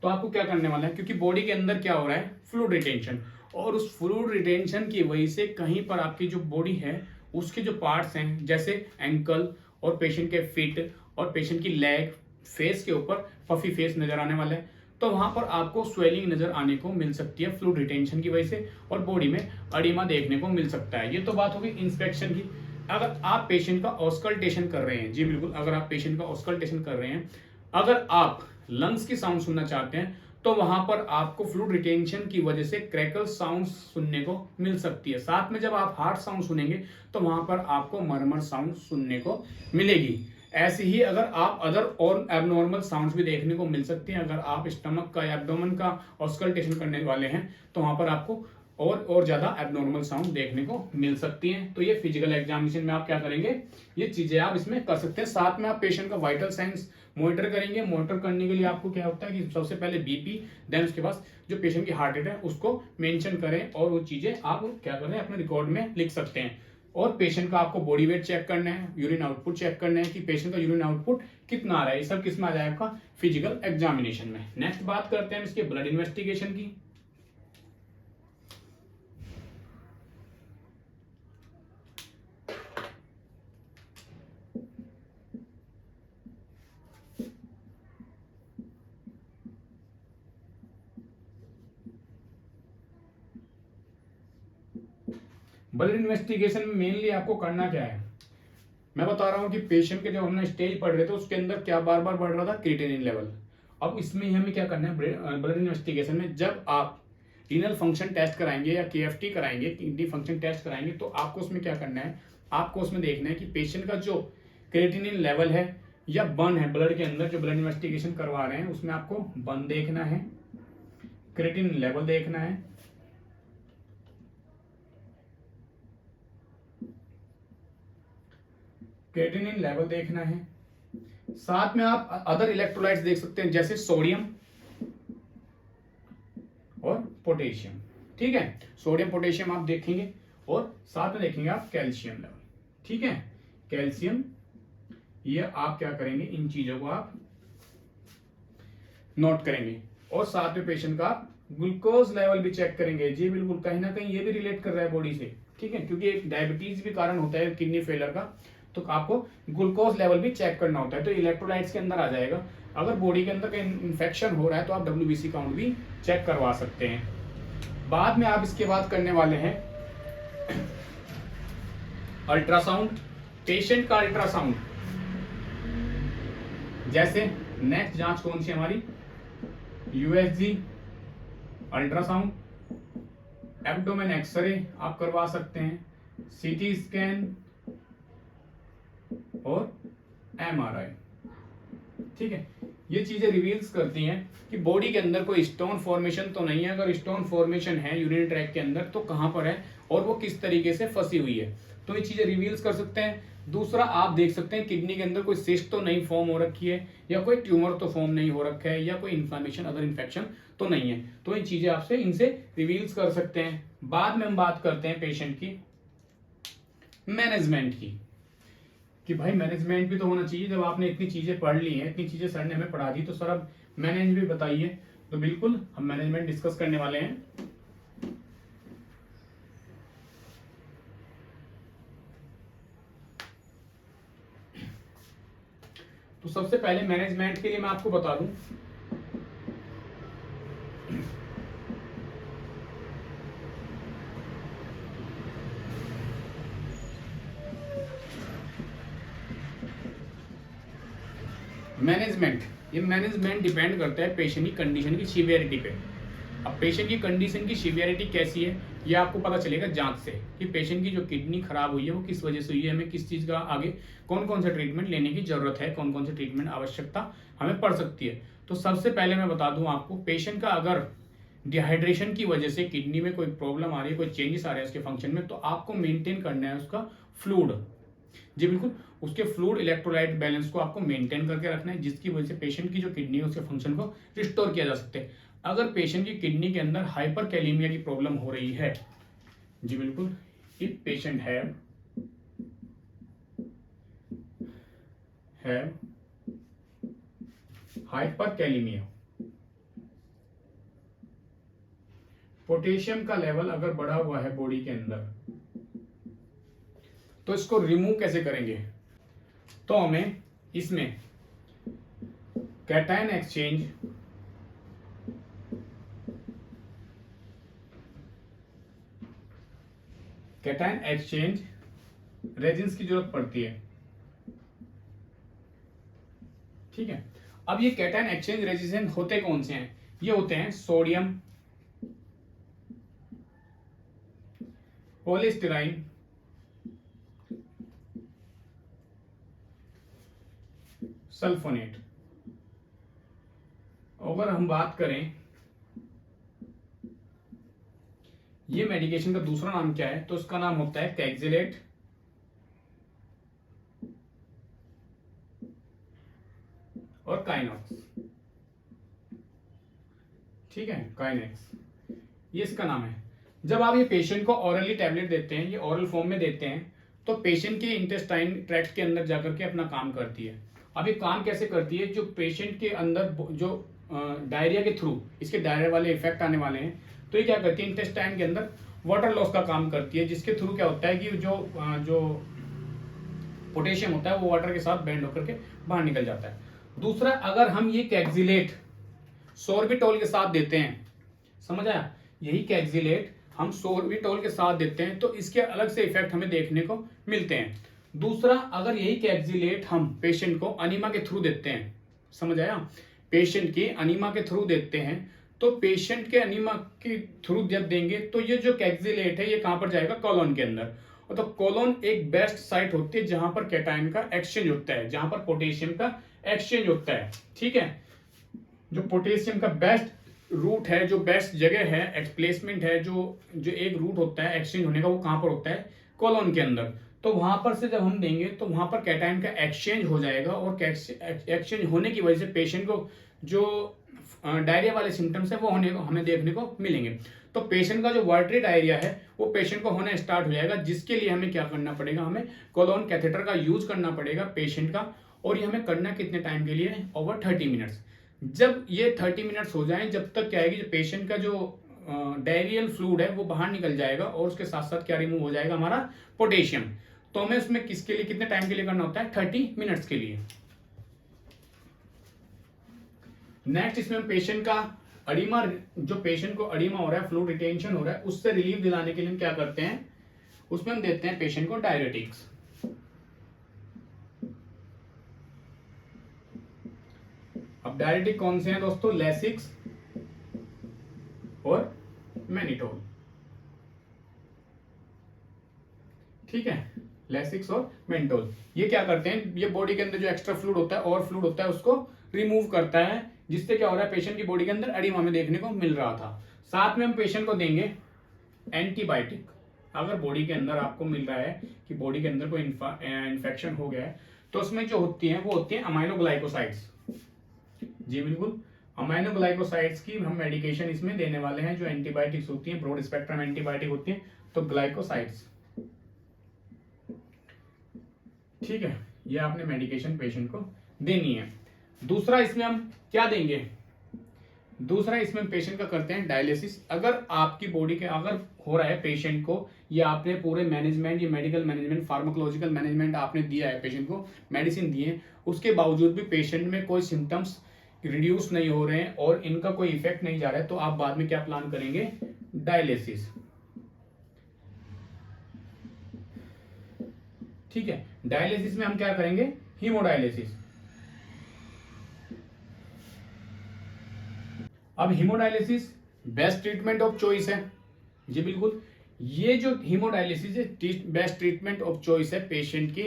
तो आपको क्या करने वाला है, क्योंकि बॉडी के अंदर क्या हो रहा है, फ्लूइड रिटेंशन, और उस फ्लूइड रिटेंशन की वजह से कहीं पर आपकी जो बॉडी है उसके जो पार्ट्स हैं, जैसे एंकल और पेशेंट के फीट और पेशेंट की लेग, फेस के ऊपर पफी फेस नजर आने वाला है, तो वहां पर आपको स्वेलिंग नजर आने को मिल सकती है फ्लूइड रिटेंशन की वजह से, और बॉडी में अडीमा देखने को मिल सकता है। ये तो बात होगी इंस्पेक्शन की। अगर आप पेशेंट का ऑस्कल्टेशन कर रहे हैं, जी बिल्कुल, अगर आप पेशेंट का ऑस्कल्टेशन कर रहे हैं, अगर आप लंग्स की साउंड सुनना चाहते हैं, तो वहां पर आपको फ्लूइड रिटेंशन की वजह से क्रैकल साउंड सुनने को मिल सकती है। साथ में जब आप हार्ट साउंड सुनेंगे तो वहां पर आपको मरमर साउंड सुनने को मिलेगी। ऐसे ही अगर आप अदर और एबनॉर्मल साउंड्स भी देखने को मिल सकती हैं। अगर आप स्टमक का या एब्डोमेन का ऑस्कल्टेशन करने वाले हैं तो वहां पर आपको और ज्यादा एबनॉर्मल साउंड देखने को मिल सकती हैं। तो ये फिजिकल एग्जामिनेशन में आप क्या करेंगे, ये चीजें आप इसमें कर सकते हैं। साथ में आप पेशेंट का वाइटल साइंस मॉनिटर करेंगे। मॉनिटर करने के लिए आपको क्या होता है कि सबसे पहले बीपी, देन उसके बाद जो पेशेंट की हार्ट रेट है उसको मेंशन करें, और वो चीजें आप क्या करें, अपने रिकॉर्ड में लिख सकते हैं। और पेशेंट का आपको बॉडी वेट चेक करना है, यूरिन आउटपुट चेक करना है कि पेशेंट का यूरिन आउटपुट कितना आ रहा है। ये सब किस में आ जाएगा, आपका फिजिकल एग्जामिनेशन में। नेक्स्ट बात करते हैं इसके ब्लड इन्वेस्टिगेशन की। ब्लड इन्वेस्टिगेशन में मेनली आपको करना क्या है, मैं बता रहा हूं कि पेशेंट के जब हमने स्टेज पढ़ रहे थे उसके अंदर क्या बार बार बढ़ रहा था, क्रिएटिनिन लेवल। अब इसमें हमें क्या करना है, ब्लड इन्वेस्टिगेशन में जब आप रीनल फंक्शन टेस्ट कराएंगे या केएफटी कराएंगे, किडनी फंक्शन टेस्ट कराएंगे, तो आपको उसमें क्या करना है, आपको उसमें देखना है कि पेशेंट का जो क्रिएटिनिन लेवल है या बर्न है ब्लड के अंदर, जो ब्लड इन्वेस्टिगेशन करवा रहे हैं उसमें आपको बर्न देखना है, क्रिएटिनिन लेवल देखना है, क्रिएटिनिन लेवल देखना है। साथ में आप अदर इलेक्ट्रोलाइट्स देख सकते हैं, जैसे सोडियम और पोटेशियम। ठीक है, सोडियम पोटेशियम आप देखेंगे, और साथ में देखेंगे आप कैल्शियम लेवल। ठीक है, कैल्शियम, ये आप क्या करेंगे, इन चीजों को आप नोट करेंगे। और साथ में पेशेंट का आप ग्लूकोज लेवल भी चेक करेंगे। जी बिल्कुल, कहीं ना कहीं ये भी रिलेट कर रहा है बॉडी से। ठीक है, क्योंकि एक डायबिटीज भी कारण होता है किडनी फेलियर का, तो आपको ग्लूकोज लेवल भी चेक करना होता है, तो इलेक्ट्रोलाइट्स के अंदर आ जाएगा। अगर बॉडी के अंदर कहीं इन्फेक्शन हो रहा है तो आप WBC काउंट भी चेक करवा सकते हैं। बाद में आप इसके बाद करने वाले हैं अल्ट्रासाउंड, पेशेंट का अल्ट्रासाउंड। जैसे नेक्स्ट जांच कौन सी हमारी, USG अल्ट्रासाउंड, एब्डोमेन एक्सरे आप करवा सकते हैं, CT स्कैन और MRI। ठीक है, ये चीजें रिवील्स करती हैं कि बॉडी के अंदर कोई स्टोन फॉर्मेशन तो नहीं है। अगर स्टोन फॉर्मेशन है यूरिनरी ट्रैक्ट के अंदर तो कहां पर है और वो किस तरीके से फंसी हुई है, तो ये चीजें रिवील्स कर सकते हैं। दूसरा आप देख सकते हैं किडनी के अंदर कोई सिस्ट तो नहीं फॉर्म हो रखी है, या कोई ट्यूमर तो फॉर्म नहीं हो रखा है, या कोई इन्फ्लेमेशन अदर इन्फेक्शन तो नहीं है, तो ये चीजें आपसे इनसे रिवील्स कर सकते हैं। बाद में हम बात करते हैं पेशेंट की मैनेजमेंट की, कि भाई मैनेजमेंट भी तो होना चाहिए। जब आपने इतनी चीजें पढ़ ली हैं, इतनी चीजें सर ने हमें पढ़ा दी, तो सर अब मैनेज भी बताइए। तो बिल्कुल हम मैनेजमेंट डिस्कस करने वाले हैं। तो सबसे पहले मैनेजमेंट के लिए मैं आपको बता दूं, मैनेजमेंट, ये मैनेजमेंट डिपेंड करता है पेशेंट की कंडीशन की सीवियरिटी पे। अब पेशेंट की कंडीशन की सीवियरिटी कैसी है, ये आपको पता चलेगा जांच से कि पेशेंट की जो किडनी खराब हुई है वो किस वजह से हुई है, हमें किस चीज़ का आगे कौन कौन सा ट्रीटमेंट लेने की जरूरत है, कौन कौन सी ट्रीटमेंट आवश्यकता हमें पड़ सकती है। तो सबसे पहले मैं बता दूं आपको, पेशेंट का अगर डिहाइड्रेशन की वजह से किडनी में कोई प्रॉब्लम आ रही है, कोई चेंजेस आ रहे हैं उसके फंक्शन में, तो आपको मेंटेन करना है उसका फ्लूइड। जी बिल्कुल, उसके फ्लूइड इलेक्ट्रोलाइट बैलेंस को आपको मेंटेन करके रखना है, जिसकी वजह से पेशेंट की जो किडनी है उसके फंक्शन को रिस्टोर किया जा सकता है। अगर पेशेंट की किडनी के अंदर हाइपर कैलीमिया की प्रॉब्लम हो रही है, जी बिल्कुल, इफ पेशेंट है हाइपर कैलीमिया, पोटेशियम का लेवल अगर बढ़ा हुआ है बॉडी के अंदर, तो इसको रिमूव कैसे करेंगे? तो हमें इसमें कैटायन एक्सचेंज रेजिन्स की जरूरत पड़ती है। ठीक है, अब ये कैटायन एक्सचेंज रेजिन होते कौन से हैं? ये होते हैं सोडियम पॉलीस्टाइरीन, सल्फोनेट। अगर हम बात करें ये मेडिकेशन का दूसरा नाम क्या है, तो उसका नाम होता है कैक्सिलेट और काइनॉक्स। ठीक है, काइनेक्स, ये इसका नाम है। जब आप ये पेशेंट को ऑरली टैबलेट देते हैं, ये ऑरल फॉर्म में देते हैं, तो पेशेंट के इंटेस्टाइन ट्रैक्ट के अंदर जाकर के अपना काम करती है। अब ये काम कैसे करती है? जो पेशेंट के अंदर जो डायरिया के थ्रू इसके डायरिया वाले इफेक्ट आने वाले हैं, तो ये क्या करती है, इंटेस्टाइन के अंदर वाटर लॉस का काम करती है, जिसके थ्रू क्या होता है कि जो पोटेशियम होता है वो वाटर के साथ बैंड होकर के बाहर निकल जाता है। दूसरा, अगर हम ये कैक्सिलेट सोर्बिटोल के साथ देते हैं, समझ आया, यही कैक्सिलेट हम सोर्बिटोल के साथ देते हैं, तो इसके अलग से इफेक्ट हमें देखने को मिलते हैं। दूसरा, अगर यही कैक्सिलेट हम पेशेंट को अनीमा के थ्रू देते हैं, समझ आया, पेशेंट की अनीमा के थ्रू देते हैं, तो पेशेंट के अनीमा के थ्रू जब देंगे तो ये जो कैक्सिलेट है ये कहां पर जाएगा? कोलोन के अंदर। और तो कोलोन एक बेस्ट साइट होती है जहां पर कैटायन का एक्सचेंज होता है, जहां पर पोटेशियम का एक्सचेंज होता है। ठीक है, जो पोटेशियम का बेस्ट रूट है, जो बेस्ट जगह है, एक्सप्लेसमेंट है, जो एक रूट होता है एक्सचेंज होने का, वो कहां पर होता है? कोलोन के अंदर। तो वहां पर से जब हम देंगे तो वहां पर कैटायन का एक्सचेंज हो जाएगा, और एक्सचेंज होने की वजह से पेशेंट को जो डायरिया वाले सिम्टम्स है वो होने को हमें देखने को मिलेंगे। तो पेशेंट का जो वाटरी डायरिया है वो पेशेंट को होना स्टार्ट हो जाएगा, जिसके लिए हमें क्या करना पड़ेगा? हमें कोलोन कैथेटर का यूज करना पड़ेगा पेशेंट का। और ये हमें करना कितने टाइम के लिए? Over 30 minutes. जब ये 30 मिनट्स हो जाएं, जब तक क्या है कि जो पेशेंट का जो डायरियल फ्लूइड है वो बाहर निकल जाएगा, और उसके साथ साथ क्या रिमूव हो जाएगा? हमारा पोटेशियम। तो हमें उसमें किसके लिए, कितने टाइम के लिए करना होता है? 30 मिनट्स के लिए। नेक्स्ट, इसमें हम पेशेंट का अडीमा, जो पेशेंट को अडीमा हो रहा है, फ्लूइड रिटेंशन हो रहा है, उससे रिलीफ दिलाने के लिए हम क्या करते हैं? उसमें हम देते हैं पेशेंट को डायरेटिक्स। अब डायरेटिक कौन से हैं दोस्तों? लेसिक्स और मैनिटोल। ठीक है, लेसिक्स और मेंटोल। ये क्या करते हैं? ये बॉडी के अंदर जो एक्स्ट्रा फ्लूइड होता है और फ्लूइड होता है उसको रिमूव करता है, जिससे क्या हो रहा है? पेशेंट की बॉडी के अंदर एडिमा में देखने को मिल रहा था। साथ में हम पेशेंट को देंगे एंटीबायोटिक। अगर बॉडी के अंदर आपको मिल रहा है कि बॉडी के अंदर कोई इन्फेक्शन हो गया है, तो उसमें जो होती है वो होती है अमाइनोग्लाइकोसाइड्स। जी बिल्कुल, अमाइनोग्लाइकोसाइड्स की हम मेडिकेशन इसमें देने वाले हैं, जो एंटीबायोटिक्स होती हैं, ब्रॉड स्पेक्ट्रम एंटीबायोटिक होती है, तो ग्लाइकोसाइड्स। ठीक है, ये आपने मेडिकेशन पेशेंट को देनी है। दूसरा, इसमें हम क्या देंगे? दूसरा, इसमें पेशेंट का करते हैं डायलिसिस। अगर आपकी बॉडी के अगर हो रहा है पेशेंट को, या आपने पूरे मैनेजमेंट, ये मेडिकल मैनेजमेंट, फार्माकोलॉजिकल मैनेजमेंट आपने दिया है पेशेंट को, मेडिसिन दिए हैं, उसके बावजूद भी पेशेंट में कोई सिम्टम्स रिड्यूस नहीं हो रहे हैं और इनका कोई इफेक्ट नहीं जा रहा है, तो आप बाद में क्या प्लान करेंगे? डायलिसिस। ठीक है, डायलिसिस में हम क्या करेंगे? हीमोडायलिसिस। अब haemodialysis best treatment of choice है। जी बिल्कुल, ये जो हीमोडायलिसिस है बेस्ट ट्रीटमेंट ऑफ चॉइस है पेशेंट की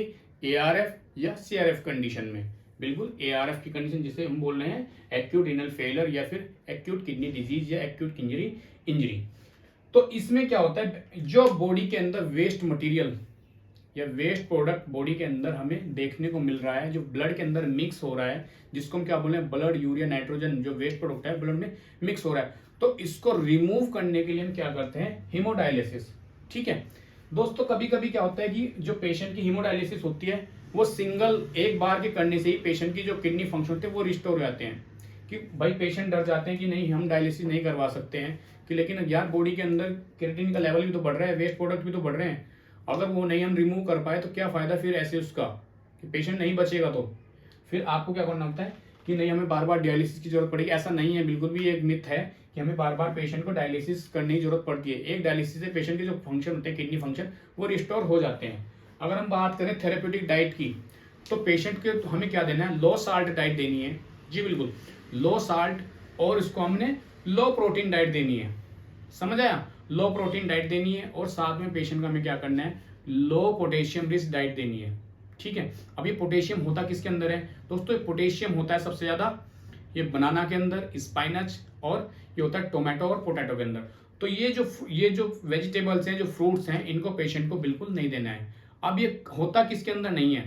ARF या CRF कंडीशन में। बिल्कुल ARF की कंडीशन जिसे हम बोल रहे हैं एक्यूट रीनल फेलियर या फिर एक्यूट किडनी डिजीज या एक्यूट इंजरी। तो इसमें क्या होता है, जो बॉडी के अंदर वेस्ट मटेरियल या वेस्ट प्रोडक्ट बॉडी के अंदर हमें देखने को मिल रहा है, जो ब्लड के अंदर मिक्स हो रहा है, जिसको हम क्या बोले हैं ब्लड यूरिया नाइट्रोजन, जो वेस्ट प्रोडक्ट है ब्लड में मिक्स हो रहा है, तो इसको रिमूव करने के लिए हम क्या करते हैं हीमोडायलिसिस। ठीक है दोस्तों, कभी कभी क्या होता है कि जो पेशेंट की हीमोडायलिसिस होती है वो सिंगल एक बार के करने से ही पेशेंट की जो किडनी फंक्शन होते हैं वो रिस्टोर हो जाते हैं। कि भाई पेशेंट डर जाते हैं कि नहीं हम डायलिसिस नहीं करवा सकते हैं, कि लेकिन यार बॉडी के अंदर क्रिएटिनिन का लेवल भी तो बढ़ रहा है, वेस्ट प्रोडक्ट भी तो बढ़ रहे हैं, अगर वो नहीं हम रिमूव कर पाए तो क्या फायदा फिर ऐसे उसका, कि पेशेंट नहीं बचेगा। तो फिर आपको क्या करना होता है कि नहीं हमें बार बार डायलिसिस की जरूरत पड़ेगी, ऐसा नहीं है, बिल्कुल भी एक मिथ है कि हमें बार बार पेशेंट को डायलिसिस करने की जरूरत पड़ती है। एक डायलिसिस से पेशेंट के जो फंक्शन होते हैं किडनी फंक्शन वो रिस्टोर हो जाते हैं। अगर हम बात करें थेरेप्यूटिक डाइट की, तो पेशेंट के तो हमें क्या देना है, लो साल्ट डाइट देनी है। जी बिल्कुल, लो साल्ट, और इसको हमने लो प्रोटीन डाइट देनी है। समझ आया, लो प्रोटीन डाइट देनी है, और साथ में पेशेंट का हमें क्या करना है, लो पोटेशियम रिच डाइट देनी है। ठीक है, अब ये पोटेशियम होता किसके अंदर है दोस्तों, ये पोटेशियम होता है सबसे ज्यादा ये बनाना के अंदर, स्पाइनच, और ये होता है टोमेटो और पोटैटो के अंदर। तो ये जो वेजिटेबल्स हैं, जो फ्रूट्स हैं, इनको पेशेंट को बिल्कुल नहीं देना है। अब ये होता किसके अंदर नहीं है,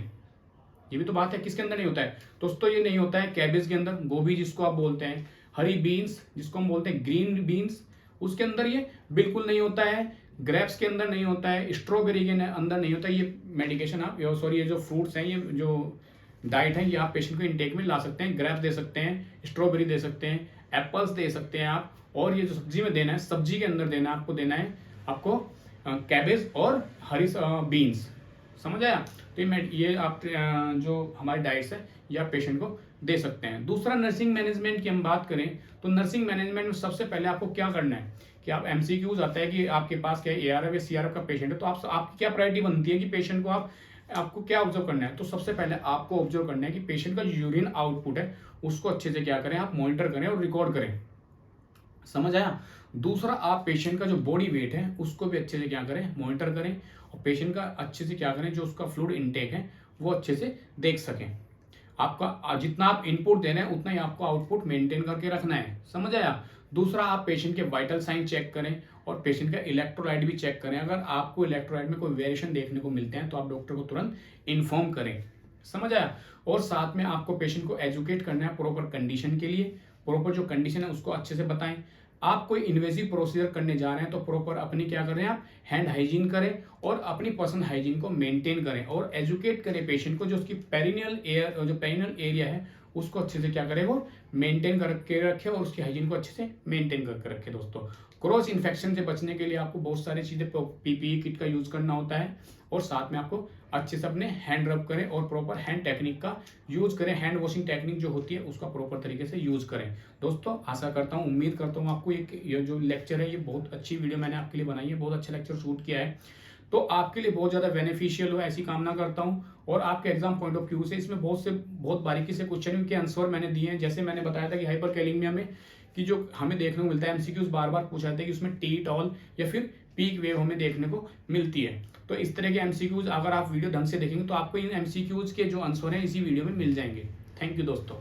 ये भी तो बात है, किसके अंदर नहीं होता है दोस्तों, ये नहीं होता है कैबेज के अंदर, गोभी जिसको आप बोलते हैं, हरी बीन्स जिसको हम बोलते हैं ग्रीन बीन्स, उसके अंदर ये बिल्कुल नहीं होता है, ग्रेप्स के अंदर नहीं होता है, स्ट्रॉबेरी के अंदर नहीं होता है। ये मेडिकेशन आप सॉरी ये जो फ्रूट्स हैं, ये जो डाइट है, ये आप पेशेंट को इनटेक में ला सकते हैं। ग्रेप्स दे सकते हैं, स्ट्रॉबेरी दे सकते हैं, एप्पल्स दे सकते हैं आप, और ये जो सब्जी में देना है, सब्जी के अंदर देना आपको देना है आपको कैबेज और हरी बीन्स। समझ आया, तो ये आप जो हमारी डाइट्स है ये आप पेशेंट को दे सकते हैं। दूसरा नर्सिंग मैनेजमेंट की हम बात करें तो नर्सिंग मैनेजमेंट में सबसे पहले आपको क्या करना है कि आप MCQs आता है कि आपके पास क्या ARF या CRF का पेशेंट है, तो आपकी क्या प्रायोरिटी बनती है कि पेशेंट को आपको क्या ऑब्जर्व करना है। तो सबसे पहले आपको ऑब्जर्व करना है कि पेशेंट का जो यूरिन आउटपुट है उसको अच्छे से क्या करें, आप मॉनिटर करें और रिकॉर्ड करें। समझ आया। दूसरा, आप पेशेंट का जो बॉडी वेट है उसको भी अच्छे से क्या करें, मॉनिटर करें, और पेशेंट का अच्छे से क्या करें, जो उसका फ्लूइड इनटेक है वो अच्छे से देख सकें। आपका जितना आप इनपुट दे रहे हैं उतना ही आपको आउटपुट मेंटेन करके रखना है। समझ आया। दूसरा, आप पेशेंट के वाइटल साइन चेक करें और पेशेंट का इलेक्ट्रोलाइट भी चेक करें। अगर आपको इलेक्ट्रोलाइट में कोई वेरिएशन देखने को मिलते हैं तो आप डॉक्टर को तुरंत इन्फॉर्म करें। समझ आया। और साथ में आपको पेशेंट को एजुकेट करना है प्रॉपर कंडीशन के लिए, प्रॉपर जो कंडीशन है उसको अच्छे से बताएं। आप कोई इन्वेजिव प्रोसीजर करने जा रहे हैं तो प्रॉपर अपनी क्या करें, आप हैंड हाइजीन करें और अपनी पर्सनल हाइजीन को मेंटेन करें, और एजुकेट करें पेशेंट को, जो उसकी पेरिनियल एरिया है उसको अच्छे से क्या करें, वो मेंटेन करके रखे और उसकी हाइजीन को अच्छे से मेंटेन करके रखे। दोस्तों, क्रॉस इन्फेक्शन से बचने के लिए आपको बहुत सारी चीजें PPE किट का यूज करना होता है, और साथ में आपको अच्छे से अपने हैंड रब करें और प्रॉपर हैंड टेक्निक का यूज करें। हैंड वॉशिंग टेक्निक जो होती है उसका प्रॉपर तरीके से यूज करें। दोस्तों, आशा करता हूँ, उम्मीद करता हूँ आपको ये जो लेक्चर है, ये बहुत अच्छी वीडियो मैंने आपके लिए बनाई है, बहुत अच्छा लेक्चर शूट किया है, तो आपके लिए बहुत ज़्यादा बेनिफिशियल हो ऐसी कामना करता हूँ। और आपके एग्जाम पॉइंट ऑफ व्यू से इसमें बहुत बारीकी से क्वेश्चन के आंसर मैंने दिए हैं। जैसे मैंने बताया था कि हाइपरकैलेमिया में कि जो हमें देखने को मिलता है, MCQs बार बार पूछा जाता है कि उसमें टी टॉल या फिर पीक वेव हमें देखने को मिलती है। तो इस तरह के MCQs अगर आप वीडियो ढंग से देखेंगे तो आपको इन MCQs के जो आंसर हैं इसी वीडियो में मिल जाएंगे। थैंक यू दोस्तों।